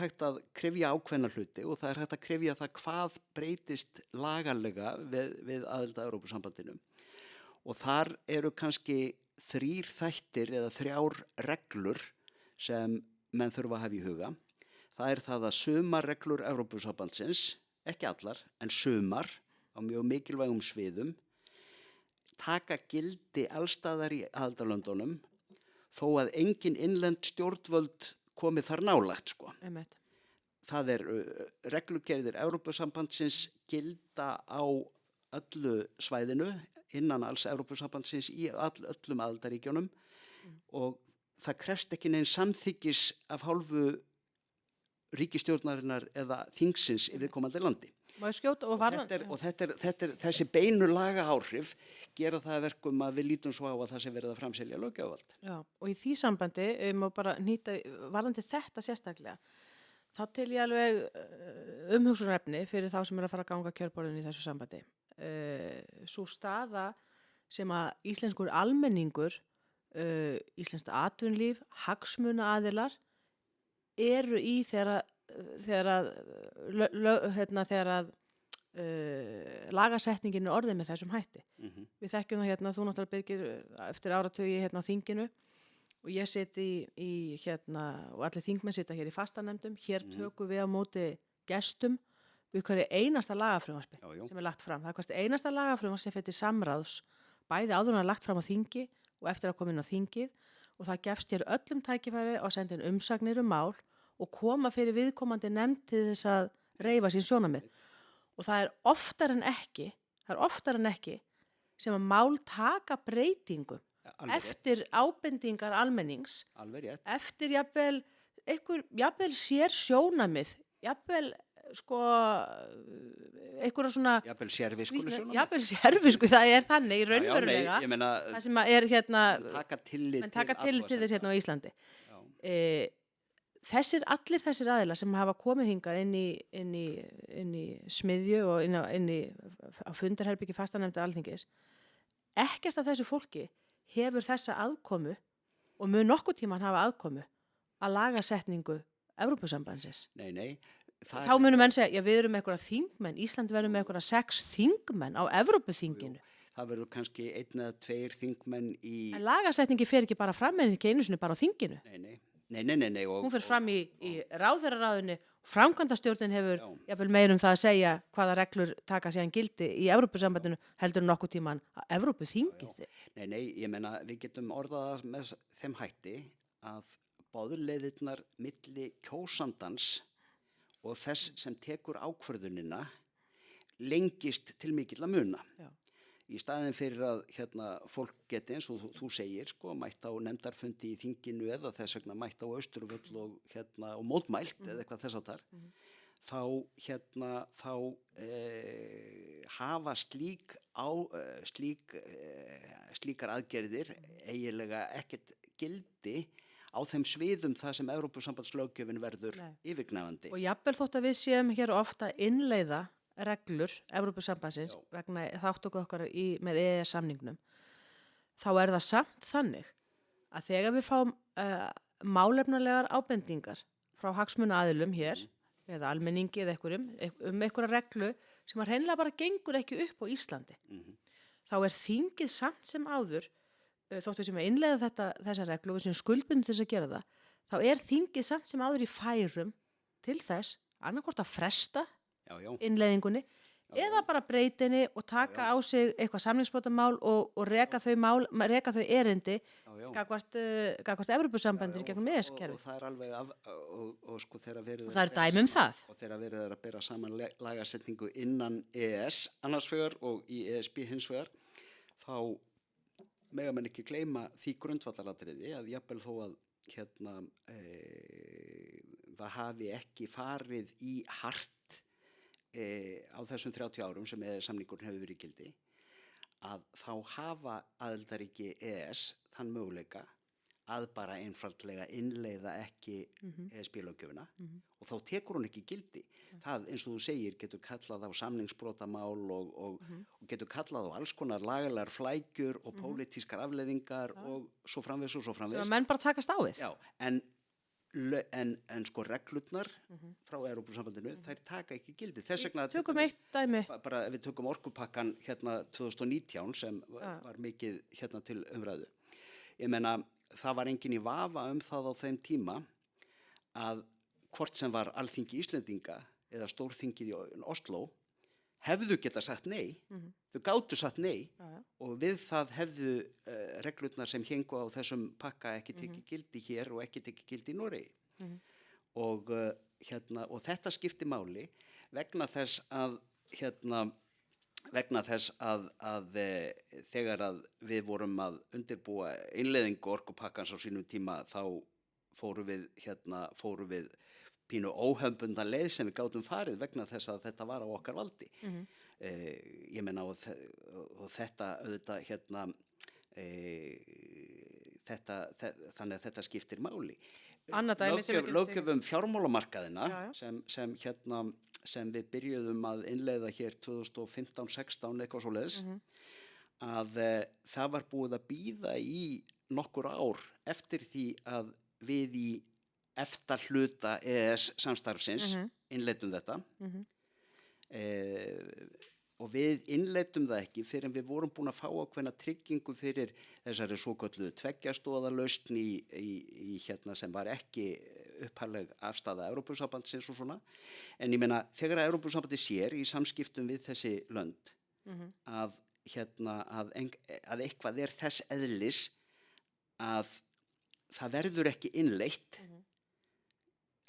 hægt að krefja ákveðna hluti og það hægt að krefja það hvað breytist lagalega við aðild að Evrópusambandinu. Og þar eru kannski 3 þættir eða 3 reglur sem menn þurfa að hafa í huga. Það það að sumar reglur Evrópusambandsins, ekki allar, en sumar á mjög mikilvægum sviðum, taka gildi allstaðar í aðildarlöndunum þó að engin innlend stjórnvöld komi þar nálægt sko. Það reglugerðir Evrópusambandsins gilda á öllu svæðinu innan alls Evrópusambandsins í öllum aðildarríkjunum og það krefst ekki neins samþykkis af hálfu ríkisstjórnarinnar eða þingsins í viðkomandi landi. Má ég skjóta og Þessi beinu lagaáhrif gera það að verkum að við lítum svo á að það sé verið að framselja löggjafarvald. Já, og í því sambandi, má bara nýta varðandi þetta sérstaklega, þá tel ég alveg umhugsunarefni fyrir þá sem að fara að ganga kjörborðinu í þessu sambandi. Sú staða sem að íslenskur almenningur, íslenskt atvinnulíf, hagsmunaaðilar eru í þegar lagasetningin er orðið með þessum hætti. Við þekkjum það þú náttúrulega Birgir eftir áratugi á þinginu og ég siti og allir þingmenn sita hér í fastanefndum, hér tökum við á móti gestum við hverju einasta lagafrumvarpi sem er lagt fram. Það er hvert einasta lagafrumvarp sem fer til samráðs, bæði áður en lagt fram á þingi og eftir að koma inn á þingið og það gefst hér öllum tækifæri að senda inn umsagnir mál og koma fyrir viðkomandi nefnd til þess að reifa sín sjónarmið. Og það er oftar en ekki sem að mál taka breytingu eftir ábendingar almennings, eftir jafnvel sér sjónarmið, jafnvel einhverja svona jafnvel sérviskunni sjónarmið. Jafnvel sérvisku, það er þannig raunverulega. Ég meina, það sem er taka tillit til þess á Íslandi. Allir þessir aðilar sem hafa komið hingað inn í smiðju og inn á fundarherbyggi fastanefndar Alþingis, ekkert af þessu fólki hefur þessa aðkomu og mun nokkuð tíman hafa aðkomu að lagasetningu Evrópusambandsins. Nei. Þá munum menn segja, já við erum með einhverja þingmenn, Ísland verður með einhverja 6 þingmenn á Evrópuþinginu. Það verður kannski 1 eða 2 þingmenn í... En lagasetningi fer ekki bara fram en ekki einu sinni bara á þinginu. Nei. Hún fer fram í ráðherraráðinu, framkvæmdastjórnin hefur jafnvel meir það að segja hvaða reglur taka síðan gildi í Evrópusambandinu heldur nokkuð tíman að Evrópuþingið. Nei, ég meina við getum orðað með þeim hætti að boðleiðirnar milli kjósandans og þess sem tekur ákvörðunina lengist til mikilla muna. Í staðinn fyrir að fólk geti eins og þú segir mætt á nefndarfundi í þinginu eða þess vegna mætt á Austurvöll og mótmælt eða eitthvað þess áttar þá hafa slíkar aðgerðir eiginlega ekkert gildi á þeim sviðum það sem Evrópusambandslöggjöfin verður yfirgnæfandi. Og jafnvel þótt að við séum hér ofta innleiða reglur Evrópusambandsins vegna þáttöku okkar með EES-samningnum, þá er það samt þannig að þegar við fáum málefnalegar ábendingar frá hagsmunaaðilum hér eða almenningi eða einhverja reglu sem að hreinlega bara gengur ekki upp á Íslandi, þá er þingið samt sem áður, þóttu sem að innleiða þessa reglu og við sem skuldbundin til þess að gera það, þá er þingið samt sem áður í færum til þess annarkvort að fresta innleiðingunni eða bara breytinni og taka á sig eitthvað samningsbrotamál og reka þau erindi gagnvart Evrópusambandinu gegnum EES-kerfið. Og það er alveg það er dæmi það. Og þegar verið að bera saman lagasetningu innan EES annars vegar og í ESB hins vegar, þá mega menn ekki gleyma því grundvallaratriði að jafnvel þó að það hafi ekki farið í hart á þessum 30 árum sem samningurinn hefur verið í gildi, að þá hafa aðildarríki EES þann möguleika að bara einfaldlega innleiða ekki ESB-löggjöfina og þá tekur hún ekki gildi. Það, eins og þú segir, getur kallað á samningsbrotamál og getur kallað á alls konar lagalegar flækjur og pólitískar afleiðingar og svo framvegis og svo framvegis. Sem að menn bara takast á við. Já, en reglurnar frá Evrópusambandinu, þær taka ekki gildi. Þess vegna tökum eitt dæmi. Bara við tökum orkupakkan 2019 sem var mikið til umræðu. Ég meina, það var enginn í vafa það á þeim tíma að hvort sem var Alþingi Íslendinga eða Stórþingið í Oslo hefðu geta sagt nei, þau gátu sagt nei og við það hefðu reglurnar sem héngu á þessum pakka ekki tekið gildi hér og ekki tekið gildi í Noregi. Og þetta skipti máli vegna þess að vegna þess að þegar að við vorum að undirbúa innleiðingu orkupakkans á sínum tíma þá fórum við pínu óhefðbundna leið sem við gátum farið vegna þess að þetta var á okkar valdi. Ég meina og þetta auðvitað þannig að þetta skiptir máli. Annað dæmi sem við getum Löggjöf fjármálamarkaðina Já. sem við byrjuðum að innleiða hér 2015-16 eitthvað svoleiðis að það var búið að bíða í nokkur ár eftir því að við í EFTA hluta EES samstarfsins innleiddum þetta og við innleiddum það ekki fyrr en við vorum búin að fá ákveðna tryggingu fyrir þessari svokölluðu tveggjastoðalausn í sem var ekki upphafleg afstaða Evrópusambandsins og svona. En ég meina þegar Evrópusambandið sér í samskiptum við þessi lönd að eitthvað er þess eðlis að það verður ekki innleitt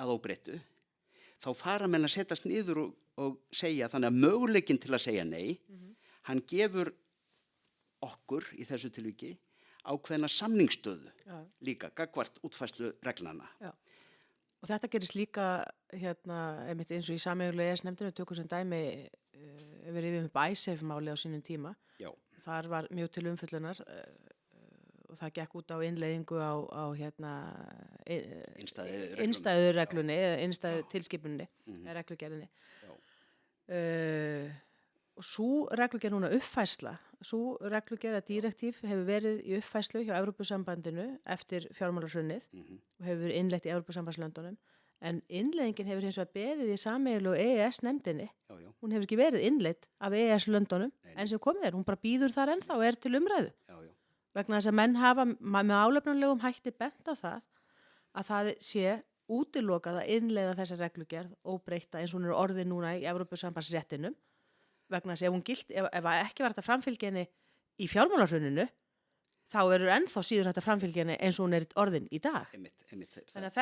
að óbreyttu, þá fara menn að setjast niður og segja, þannig að möguleikinn til að segja nei, hann gefur okkur í þessu tilviki ákveðna samningsstöðu líka gagnvart útfærslu reglnanna. Já. Og þetta gerist líka einmitt eins og í sameiginlegu EES-nefndinni tökum sem dæmi við rifjum upp Icesave-máli á sínum tíma. Já. Þar var mjög til umfjöllunar og það gekk út á innleiðingu á innstæðureglunni, innstæðutilskipuninni, reglugerðinni. Og sú reglugerð núna uppfærsla, sú reglugerð að direktív hefur verið í uppfærslu hjá Evrópusambandinu eftir fjármálahrunið og hefur verið innleitt í Evrópusambandslöndunum, en innleiðingin hefur hins vegar beðið í sameiginlegu EES-nefndinni. Hún hefur ekki verið innleitt af EES-löndunum enn sem komið er, hún bara bíður þar ennþá og er til umræðu. Vegna þess að menn hafa með álefnalegum hætti bent á það að það sé útilokað að innleiða þessa reglugerð óbreytta eins og hún er orðið núna í Evrópusambandsréttinum vegna þess að ef ekki var þetta framfylgjenni í fjármálahruninu þá verður ennþá síður þetta framfylgjenni eins og hún er orðin í dag. Einmitt. Þannig að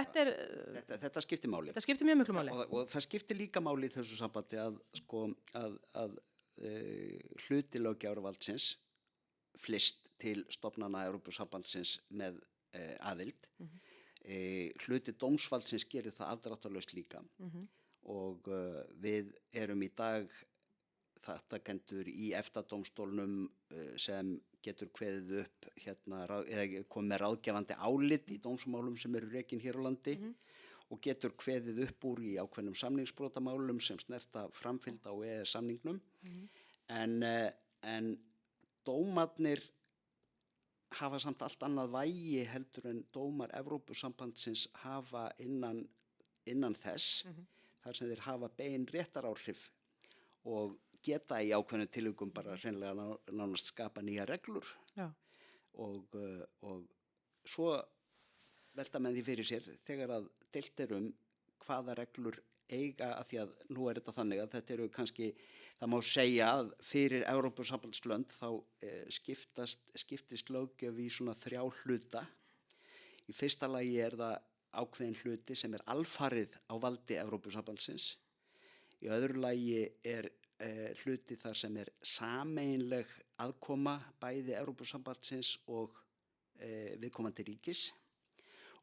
þetta skiptir máli. Þetta skiptir mjög miklu máli. Og það skiptir líka máli í þessu sambandi að hluti löggjafarvaldsins flyst til stofnana Evrópusambandsins með aðild. Hluti dómsvaldsins gerir það afdráttarlaust líka og við erum í dag þáttakendur í EFTA-dómstólnum sem getur kveðið upp eða komið með ráðgefandi álit í dómsmálum sem eru rekin hér á landi og getur kveðið upp úr í ákveðnum samningsbrotamálum sem snerta framfylgd á EES-samningnum en dómarnir hafa samt allt annað vægi heldur en dómar Evrópusambandsins hafa innan þess þar sem þeir hafa bein réttaráhrif og geta í ákveðnum tilvikum bara hreinlega nánast skapa nýja reglur. Já. Og svo velta menn því fyrir sér þegar að deilt er hvaða reglur eiga að því að nú er þetta þannig að þetta eru kannski, það má segja að fyrir Evrópusambandslönd þá skiptist löggjöf í svona 3 hluta. Í fyrsta lagi er það ákveðin hluti sem er alfarið á valdi Evrópusambandsins. Í öðru lagi er hluti þar sem er sameiginleg aðkoma bæði Evrópusambandsins og viðkomandi ríkis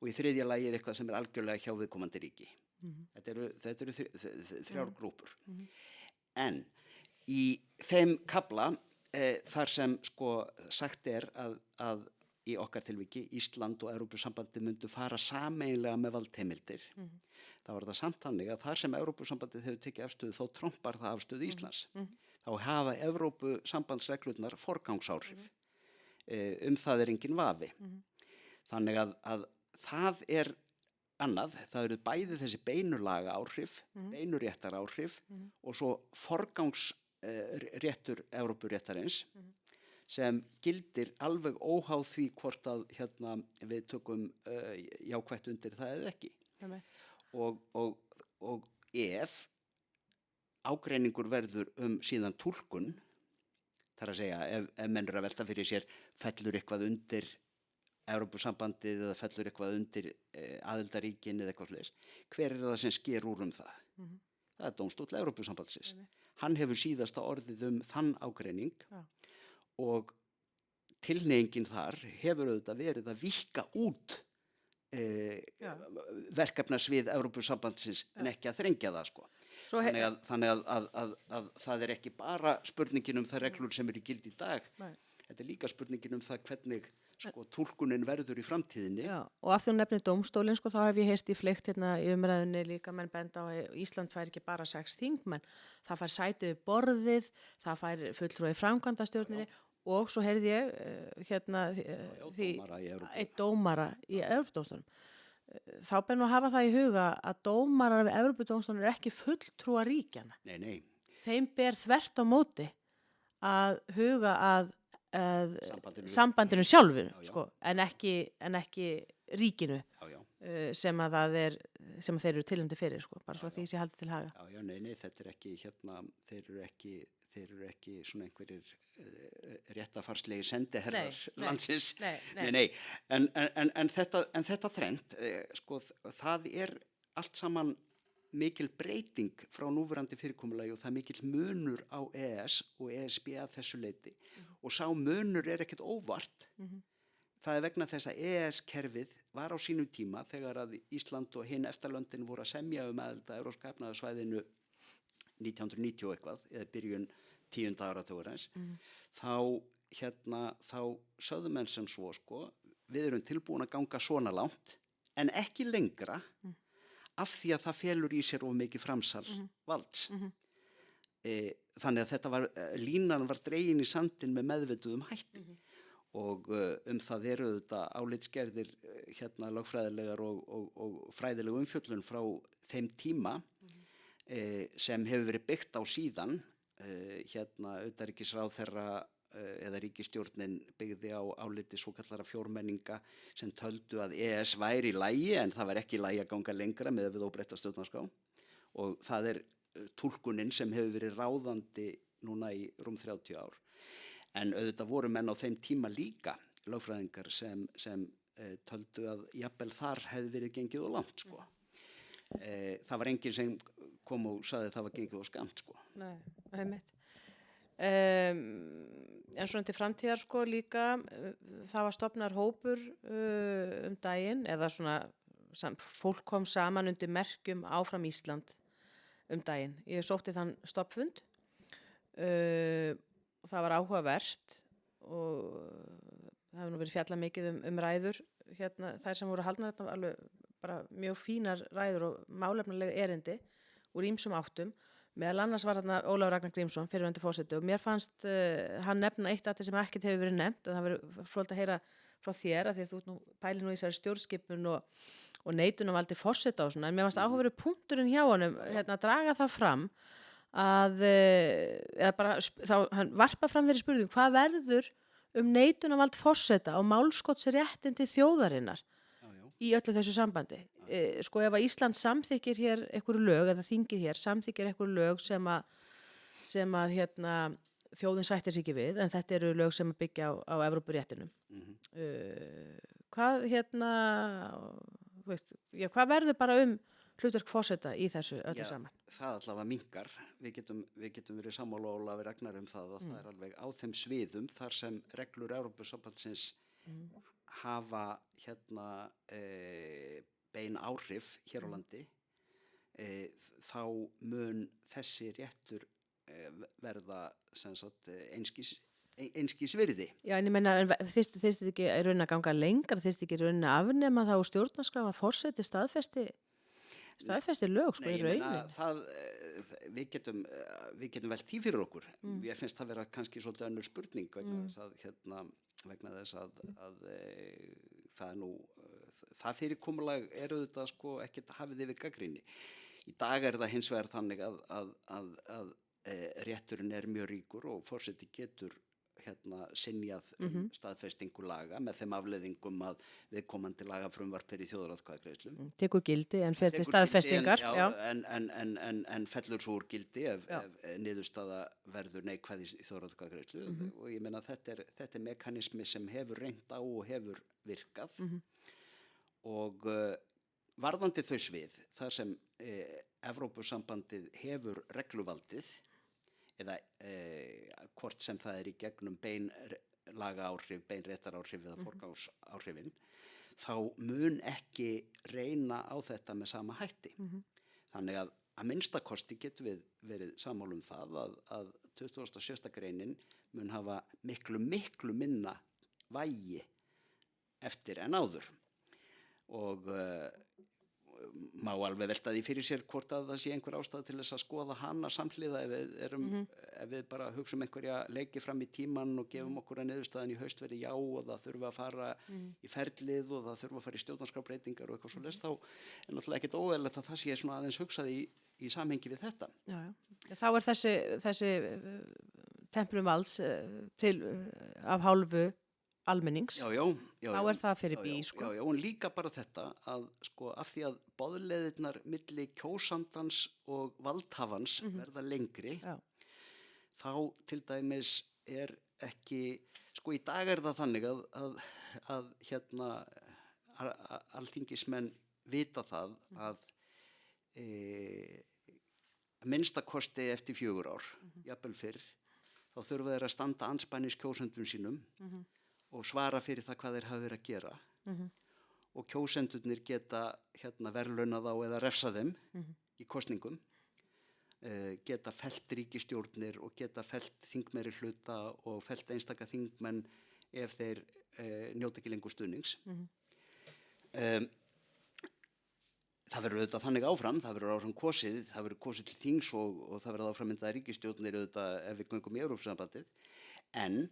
og í þriðja lagi er eitthvað sem er algjörlega hjá viðkomandi ríki. Þetta eru 3 grúpur. En í þeim kafla þar sem sagt er að í okkar tilviki Ísland og Evrópusambandið myndu fara sameiginlega með valdheimildir. Það var það samt þannig að þar sem Evrópusambandið hefur tekið afstöðu þá trompar það afstöðu Íslands. Þá hafa Evrópusambandsreglurnar forgangsáhrif. Það er engin vafi. Þannig að það er annað, það eru bæði þessi beinu lagaáhrif, beinu réttaráhrif og svo forgangsréttur Evrópuréttarins sem gildir alveg óháð því hvort að við tökum jákvætt undir það eða ekki. Og ef ágreiningur verður síðan túlkun, þar að segja ef menn eru að velta fyrir sér fellur eitthvað undir Evrópusambandið eða fellur eitthvað undir aðildarríkin eða eitthvað svoleiðis, hver er það sem sker úr það? það er dómstóll Evrópusambandsins. Einmitt. Hann hefur síðasta orðið þann ágreining Já. og tilhneigingin þar hefur auðvitað verið að víkka út Já. verkefnasvið Evrópusambandsins en ekki að þrengja það sko. Svo Þannig að það er ekki bara spurningin þær reglur sem eru í gildi í dag. Nei. Þetta er líka spurningin það hvernig sko, túlkunin verður í framtíðinni. Já, og af því hún nefnir dómstólinn, sko, þá hef ég heyrt í fleygt hérna í umræðinni líka menn benda á að Ísland fær ekki bara 6 þingmenn, það fær sætið við borðið, það fær fulltrúi í framkvæmdastjórninni og svo heyrði ég einn dómara í Evrópudómstólnum. Þá ber nú að hafa það í huga að dómarar við Evrópudómstólnum eru ekki fulltrúa ríkjana. Nei. Þeim ber þvert á móti að huga að sambandinu sjálfur, sko, en ekki ríkinu sem þeir eru tilhendi fyrir, sko, bara svo því sé haldið til haga. Já, nei, þetta er ekki þeir eru ekki svona einhverjir réttafarslegir sendiherrar landsins. Nei. En þetta þrennt, sko, það er allt saman mikil breyting frá núverandi fyrirkomulagi og það er mikil munur á EES og ESB að þessu leyti og sá munur er ekkert óvart. Það er vegna þess að EES-kerfið var á sínum tíma þegar að Ísland og hinn EFTA-löndin voru að semja aðild að Evrópska efnahagssvæðinu 1990 og eitthvað, eða byrjun 10. áratugarins, þá sögðu menn sem svo, sko, við erum tilbúin að ganga svona langt en ekki lengra af því að það felur í sér of mikið framsal valds. Þannig að línan var dregin í sandinn með meðvituðum hætti og það eru þetta álitsgerðir lögfræðilegar og fræðileg umfjöllun frá þeim tíma sem hefur verið byggt á síðan. Utanríkisráðherra eða ríkisstjórnin byggði á áliti svokallara fjórmenninga sem töldu að EES væri í lagi en það var ekki í lagi að ganga lengra með við óbreytta stjórnarskrá og það er túlkunin sem hefur verið ráðandi núna í rúm 30 ár. En auðvitað voru menn á þeim tíma líka lögfræðingar sem töldu að jafnvel þar hefði verið gengið og langt, sko. Það var enginn sem kom og sagði að það var gengið og skamt, sko. Nei, einmitt. En svona til framtíðar, sko, líka það var stofnar hópur daginn eða svona fólk kom saman undir merkjum Áfram Ísland daginn. Ég sótti þann stofnfund og það var áhugavert og það hefur nú verið fjallað mikið ræður þær sem voru haldnar, þetta var alveg bara mjög fínar ræður og málefnalega erindi úr ýmsum áttum. Meðal annars var þarna Ólafur Ragnar Grímsson, fyrrverandi forseti og mér fannst hann nefna eitt atriði sem ekkert hefur verið nefnt og það verið fróðlegt að heyra frá þér að því að þú pælir nú í þessari stjórnskipun og neitunarvaldi forseta og svona, en mér fannst áhugaverður punkturinn hjá honum að draga það fram að hann varpa fram þeirri spurningu hvað verður neitunarvald forseta og málskotsréttindi þjóðarinnar í öllu þessu sambandi. Sko ef að Ísland samþykkir hér einhverju lög eða þingið hér samþykkir einhverju lög sem að þjóðin sættir sig ekki við en þetta eru lög sem að byggja á Evrópuréttinum. Hvað hvað verður bara hlutverk forseta í þessu öllu saman? Það allavega minnkar. Við getum verið sammála Ólafur Ragnar það að það er alveg á þeim sviðum þar sem reglur Evrópusambandsins hafa bein áhrif hér á landi þá mun þessi réttur verða sem sagt einskis virði. Já, en ég meina þyrfti ekki í rauninni að ganga lengra, þyrfti ekki í rauninni að afnema það úr stjórnarskrá að forseti staðfesti lög, sko, í rauninni. Við getum velt því fyrir okkur. Ég finnst það vera kannski svolítið önnur spurning vegna þess að það er nú það fyrirkomulag auðvitað sko ekkert hafið yfir gagnrýni. Í dag er það hins vegar þannig að rétturinn er mjög ríkur og forseti getur synjað staðfestingu laga með þeim afleiðingum að viðkomandi lagafrumvarp í þjóðaratkvæðagreiðslu. Tekur gildi en fer til staðfestingar. En fellur svo úr gildi ef niðurstaða verður neikvæð í þjóðaratkvæðagreiðslu og ég meina þetta er mekanismi sem hefur reynt á og hefur virkað og varðandi þau svið þar sem Evrópusambandið hefur regluvaldið eða hvort sem það er í gegnum bein lagaáhrif, bein réttaráhrif eða forgangsáhrifin, þá mun ekki reyna á þetta með sama hætti. Þannig að minnstakosti getum við verið sammála um það að 26. greinin mun hafa miklu minna vægi eftir en áður. Og má alveg velta því fyrir sér hvort að það sé einhver ástæða til þess að skoða hana samhliða ef við bara hugsum einhverja leiki fram í tíman og gefum okkur að niðurstaðan í haust verði já og það þurfa að fara í ferlið og það þurfa að fara í stjórnarskrárbreytingar og eitthvað svoleiðis, þá er náttúrulega ekkert óeðlilegt að það sé svona aðeins hugsað í samhengi við þetta. Já. Þá er þessi templum valds til af hálfu almennings. Já. Þá er það fyrir bí, sko. Já, og líka bara þetta að sko af því að boðleiðirnar milli kjósandans og valdhafans verða lengri, þá til dæmis er ekki, sko í dag er það þannig að alþingismenn vita það að minnstakosti eftir 4 ár, jafnvel fyrr, þá þurfa þeir að standa andspænis kjósendum sínum og svara fyrir það hvað þeir hafa verið að gera og kjósendurnir geta verðlaunað þá eða refsa þeim í kosningum, geta fellt ríkisstjórnir og geta fellt þingmeirihluta og fellt einstaka þingmenn ef þeir njóta ekki lengur stuðnings. Það verður auðvitað þannig áfram, það verður áfram kosið, það verður kosið til þings og það verður áfram myndað ríkisstjórnir auðvitað ef við göngum í Evrópusambandið, en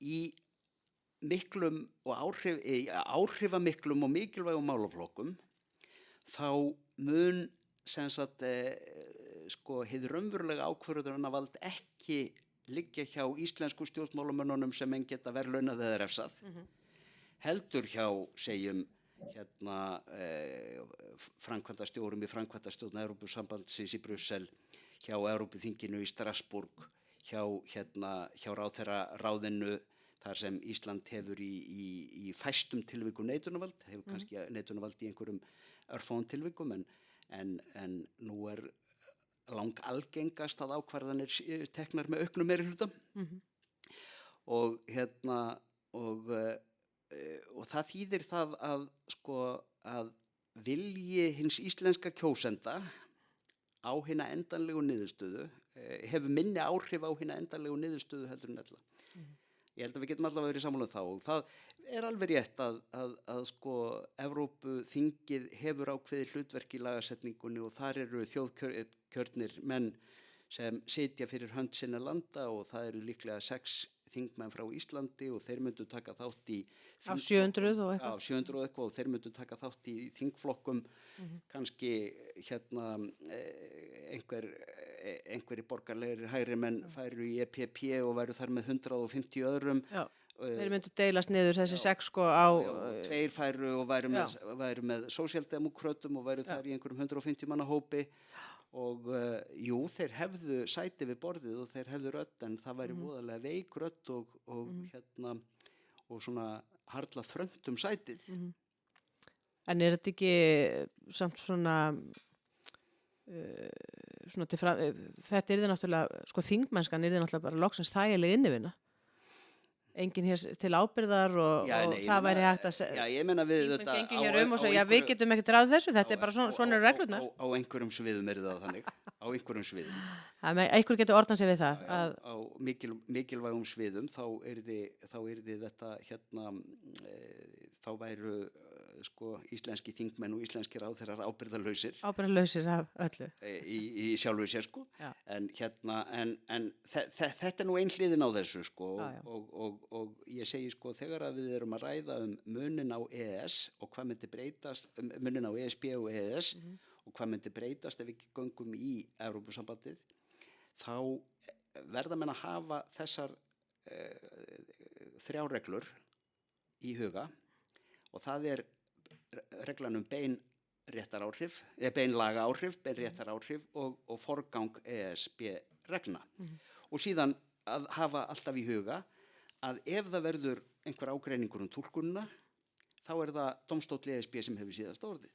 í miklum og áhrifamiklum og mikilvægum málaflokkum þá mun sem sagt hið raunverulega ákvörðunarvald ekki liggja hjá íslensku stjórnmálamönnunum sem enn geta verðlaunað eða refsað, heldur hjá segjum framkvæmdastjórum í framkvæmdastjórn Evrópusambandsins í Brussel, hjá Evrópuþinginu í Strasbourg, hjá ráðherraráðinu þar sem Ísland hefur í fæstum tilvikum neitunarvald, hefur kannski neitunarvald í einhverjum örfáum tilvikum en nú er langalgengast að ákvarðanir teknar með auknum meirihluta og það þýðir það að vilji hins íslenska kjósenda á hina endanlegu niðurstöðu hefur minni áhrif á hina endanlegu niðurstöðu heldur en ella. Ég held að við getum allavega verið sammála um það og það er alveg rétt að Evrópuþingið hefur ákveðið hlutverk í lagasetningunni og þar eru þjóðkjörnir menn sem sitja fyrir hönd sinna landa og það eru líklega 6 þingmenn frá Íslandi og þeir myndu taka þátt í af 700 og eitthvað. 700 og eitthvað og þeir myndu taka þátt í þingflokkum, kannski einhverjir borgarlegir hægri menn færu í EPP og væru þar með 150 öðrum. Já, þeir myndu deilast niður þessi 6 sko á... Tveir færu og væru með sósíaldemókrötum og væru þar í einhverjum 150 manna hópi. Og jú, þeir hefðu sæti við borðið og þeir hefðu rödd en það væri voðalega veik rödd og svona harla þröngt sætið. En er þetta ekki samt svona þetta yrði náttúrulega, sko þingmennskan yrði náttúrulega bara loksins þægileg innivinna. Enginn hér til ábyrgðar og það væri hægt að ég meina við þetta við getum ekki ráð þessu, þetta er bara svona reglurnar. Á einhverjum sviðum er það þannig, á einhverjum sviðum. Einhver getur orðnað sig við það. Á mikilvægum sviðum þá yrði þetta þá væru íslenski þingmenn og íslenski ráðherrar ábyrgðarlausir. Ábyrgðarlausir af öllu. Í sjálfu sér en þetta er nú ein hliðin á þessu og ég segi þegar að við erum að ræða munin á EES og hvað myndi breytast, munin á ESB og EES og hvað myndi breytast ef við göngum í Evrópusambandið, þá verða menn að hafa þessar 3 reglur í huga og það er reglan bein réttaráhrif, bein lagaáhrif, bein réttaráhrif og forgang ESB reglna. Og síðan að hafa alltaf í huga að ef það verður einhver ágreiningur túlkunina, þá það dómstóll ESB sem hefur síðasta orðið.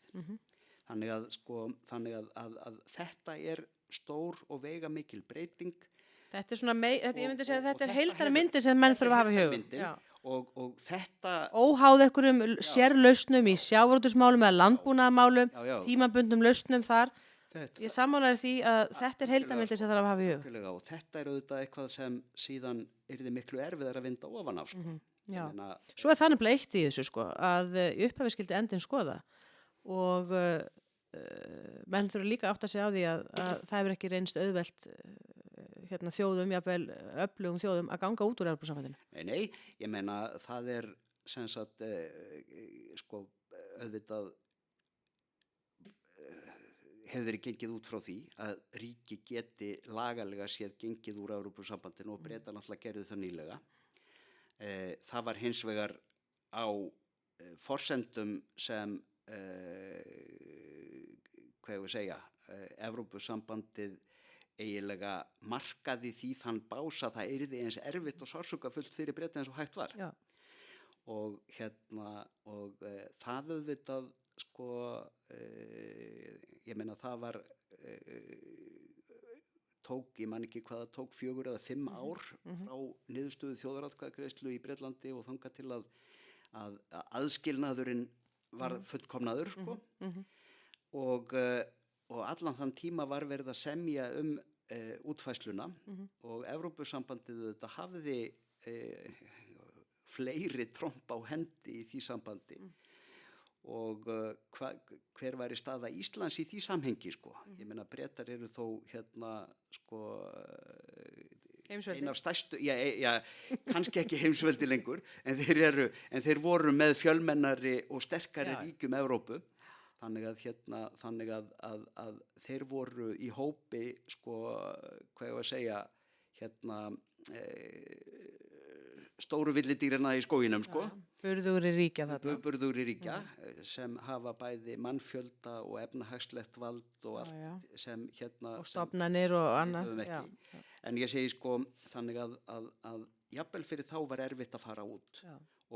Þannig að þetta stór og veigamikil breyting. Þetta svona, ég myndi segja að þetta heildarmyndin sem menn þurfa að hafa í hugum. Og þetta... Óháð einhverjum sérlausnum í sjávarútvegsmálum eða landbúnaðarmálum, tímabundnum lausnum þar. Ég sammála því að þetta heildarmyndin sem þarf að hafa í hug. Og þetta auðvitað eitthvað sem síðan yrði miklu erfiðar að vinda ofan af. Svo það nefnilega eitt í þessu að í upphafi skyldi endinn skoða og menn þurfa líka að átta sig á því að það hefur ekki reynst auðvelt þjóðum, jafnvel öflugum þjóðum að ganga út úr Evrópusambandinu. Nei, ég meina það sem sagt auðvitað hefur verið gengið út frá því að ríki geti lagalega séð gengið úr Evrópusambandinu og Bretar náttúrulega gerðu það nýlega. Það var hins vegar á forsendum sem Evrópusambandið eiginlega markaði því þann bás að það yrði eins erfitt og sársaukafullt fyrir Breta eins og hægt var. Já. Og það auðvitað ég meina það var ég man ekki hvað það tók 4 eða 5 ár frá niðurstöðu þjóðaratkvæðagreiðslu í Bretlandi og þangað til að aðskilnaðurinn var fullkomnaður og allan þann tíma var verið að semja útfærsluna og Evrópusambandið þetta hafði fleiri tromp á hendi í því sambandi og hver væri staða Íslands í því samhengi ég meina Bretar eru þó heimsveldi. Ein af stærstu, kannski ekki heimsveldi lengur en þeir voru með fjölmennari og sterkari ríkjum Evrópu þannig að þeir voru í hópi stóru villidýrina í skóginum burðugri ríkja þarna. Burðugri ríkja sem hafa bæði mannfjölda og efnahagslegt vald og allt sem og stofnanir og annað. En ég segi þannig að jafnvel fyrir þá var erfitt að fara út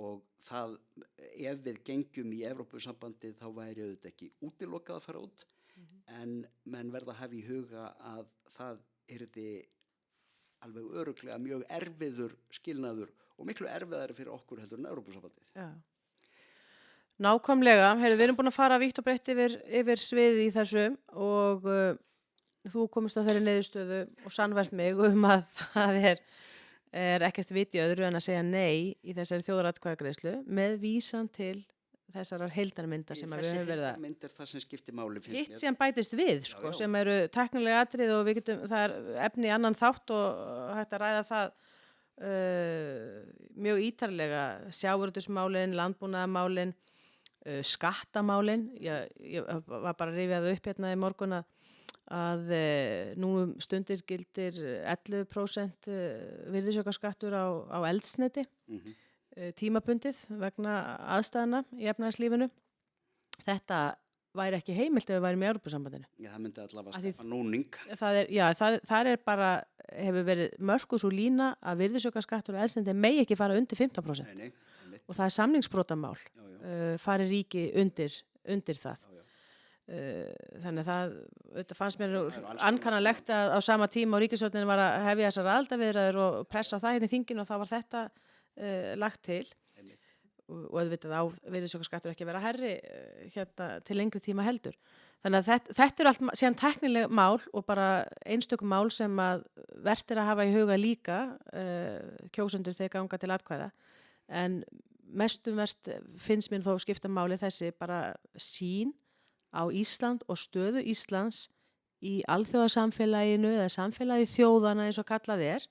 og það ef við gengjum í Evrópusambandið þá væri auðvitað ekki útilokað að fara út en menn verða að hafa í huga að það yrði alveg örugglega mjög erfiður skilnaður og miklu erfiðari fyrir okkur heldur en Evrópusambandið. Já. Nákvæmlega, við erum búin að fara vítt og breytt yfir sviðið í þessu og þú komist að þeirri niðurstöðu og sannvært mig að það er ekkert vit í öðru en að segja nei í þessari þjóðaratkvæðagreiðslu með vísan til þessarar heildarmyndar sem við höfum verið að... Þessi heildarmynd það sem skiptir máli. Hitt sem bætist við, sem eru tæknilega atrið og það er efni í annan þátt og hægt að ræða það mjög ítarlega, sjávarútvegsmálin, landbúnaðarmálin, skattamálin. Ég var bara að rifja það upp í morgun að nú stundir gildir 11% virðisaukaskattur á eldsneyti. Tímabundið vegna aðstæðna í efnahagslífinu. Þetta væri ekki heimilt ef við værum í Evrópusambandinu. Já, það myndi allavega skapa núning. Það bara hefur verið mörkuð svo lína að virðisaukaskattur og eldsneyti megi ekki fara undir 15%. Nei. Og það samningsbrotamál fari ríki undir það. Þannig að það fannst mér ankannalegt að á sama tíma og ríkisstjórnin var að hefja þessar aðildarviðræður og pressa á það í þinginu og þá var þetta lagt til og auðvitað á virðisaukaskattur ekki vera hærri til lengri tíma heldur. Þannig að þetta eru allt síðan tæknileg mál og bara einstökum mál sem að vert að hafa í huga líka kjósendur þegar ganga til atkvæða en mestumvert finnst mér þó skipta máli þessi bara sýn á Ísland og stöðu Íslands í alþjóðasamfélaginu eða samfélagi þjóðana eins og kallað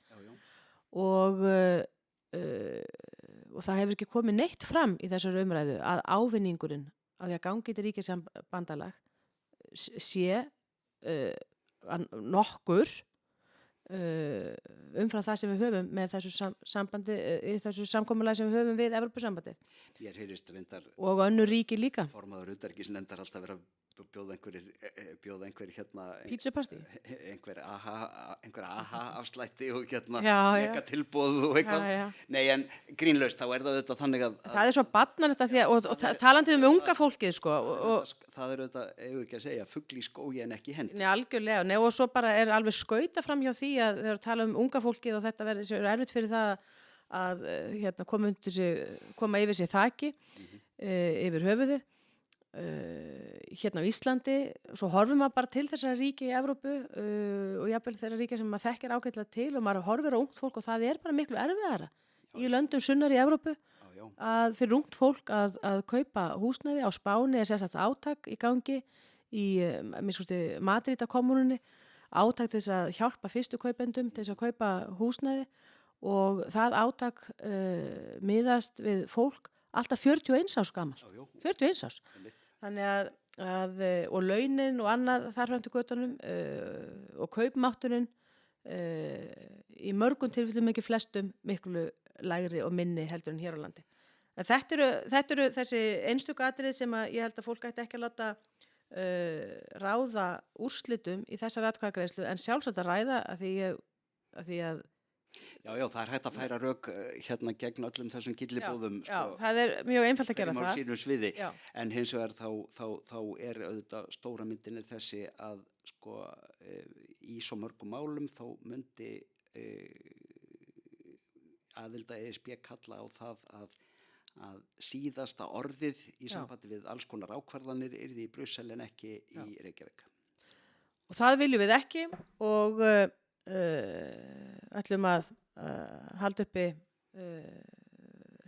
og það hefur ekki komið neitt fram í þessari umræðu að ávinningurinn af því að gangi til ríkisbandalag sé nokkur umfram það sem við höfum með þessu sambandi í þessu samkomulagi sem við höfum við Evrópusambandið. Mér heyrist reyndar og önnur ríki líka. Formaður utanríkisnefndar alltaf vera bjóða einhver Pítsupartí? einhver aha afslætti og Já, mega tilboð og eitthvað. Já. Nei, en grínlaust, þá er það auðvitað þannig að Það er svo barnalegt að því að, og talandi unga fólkið, sko, það er auðvitað, ef við ekki að segja, fugl í skógi en ekki hendi. Nei, algjörlega. Nei, og svo bara er alveg skauta fram hjá því að þegar tala unga fólkið og þetta verður erfitt fyrir það að koma yfir sig þaki, yfir höfuðið. Hérna á Íslandi, svo horfum maður bara til þessara ríkja í Evrópu og jafnvel þeirra ríkja sem maður þekkir ágætlega til og maður horfir á ungt fólk og það er bara miklu erfiðara í löndum sunnar í Evrópu að fyrir ungt fólk að kaupa húsnæði. Á Spáni er sérstakt átak í gangi í Madrídakommununni, átak til þess að hjálpa fyrstu kaupendum til þess að kaupa húsnæði og það átak miðast við fólk alltaf 41 árs gamalt. 41 árs. Þannig að og launin og annað þar fram til götunum og kaupmátturinn í mörgum tilfellum, ekki flestum, miklu lægri og minni heldur en hér á landi. En þetta eru þessi einstöku atriði sem að ég held að fólk ætti ekki að láta ráða úrslitum í þessar atkvæðagreiðslu en sjálfsagt að ræða að því að Já, það er hægt að færa rök gegn öllum þessum gyllibóðum. Já, það er mjög einfalt að gera það. Á sínu sviði, Já. en hins vegar þá er auðvitað stóra myndin er þessi að í svo mörgum málum þá myndi aðild að ESB kalla á það að síðasta orðið í sambandi við alls konar ákvarðanir yrði í Brussel en ekki í Reykjavík. Og það viljum við ekki og ætlum að halda uppi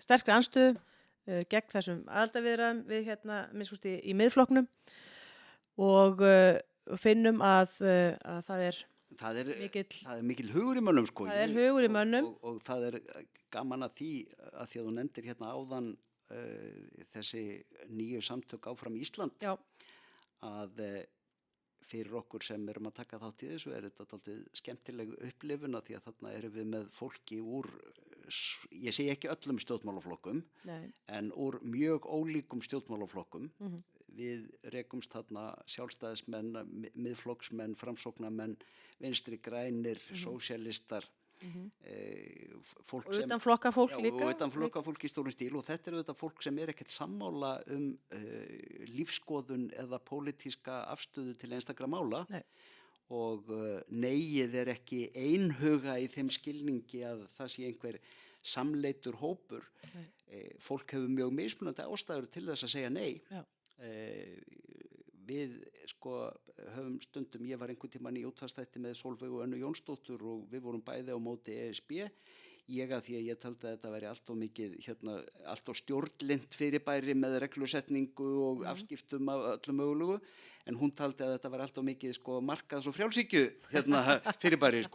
sterkri andstöðu gegn þessum aðildarviðræðum við minnst í miðflokknum og finnum að það er mikill hugur í mönnum Það er hugur í mönnum og það er gaman að því að þú nefndir áðan þessi nýju samtök áfram Ísland Já. að fyrir okkur sem erum að taka þátt í þessu er þetta dálítið skemmtileg upplifun því að þarna erum við með fólki úr, ég segi ekki öllum stjórnmálaflokkum, en úr mjög ólíkum stjórnmálaflokkum. Við rekumst þarna sjálfstæðismenn, miðflokksmenn, framsóknarmenn, vinstri grænir, sósíalistar, fólk og utan flokkafólk líka. Og utan flokkafólk í stórum stíl og þetta þetta fólk sem ekkert sammála lífskoðun eða pólitíska afstöðu til einstakra mála. Nei. Og neyið ekki einhuga í þeim skilningi að það sé einhver samleitur hópur. Fólk hefur mjög mismunandi ástæður til þess að segja nei. Við höfum stundum, ég var einhvern tímann í útvarpsþætti með Sólveigu Önnu Jónsdóttur og við vorum bæði á móti ESB. Ég að því að ég taldi að þetta væri allt of mikið, allt of stjórnlynt fyrirbæri með reglusetningu og afskiptum af öllu mögulegu, en hún taldi að þetta var allt of mikið markaðs- og frjálshyggju fyrirbæri.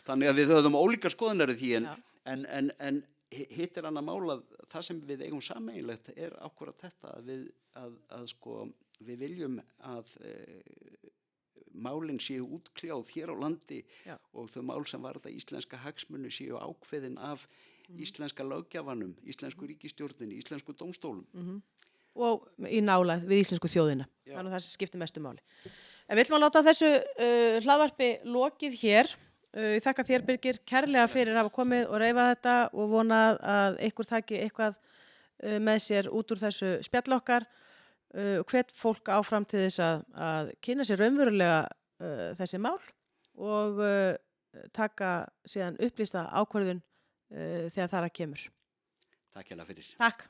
Þannig að við höfðum ólíkar skoðanir því en hitt er annað mál að það sem við eigum sameiginlegt er akkúrat þetta að við viljum að málin séu útkljáð hér á landi og þau mál sem varða íslenska hagsmuni séu ákveðin af íslenska löggjafanum, íslensku ríkisstjórninni, íslensku dómstólum. Og í nálægð við íslensku þjóðina. Þannig að það skiptir mestu máli. En við ætlum að láta þessu hlaðvarpi lokið hér. Ég þakka þér, Birgir, kærlega fyrir að hafa komið og reifa þetta og vona að ykkur taki eitthvað með sér út úr þessu spjall okkar. Hvet fólk áfram til þess að kynna sér raunverulega þessi mál og taka síðan upplýsta ákvörðun þegar þar að kemur. Takk hérlega fyrir. Takk.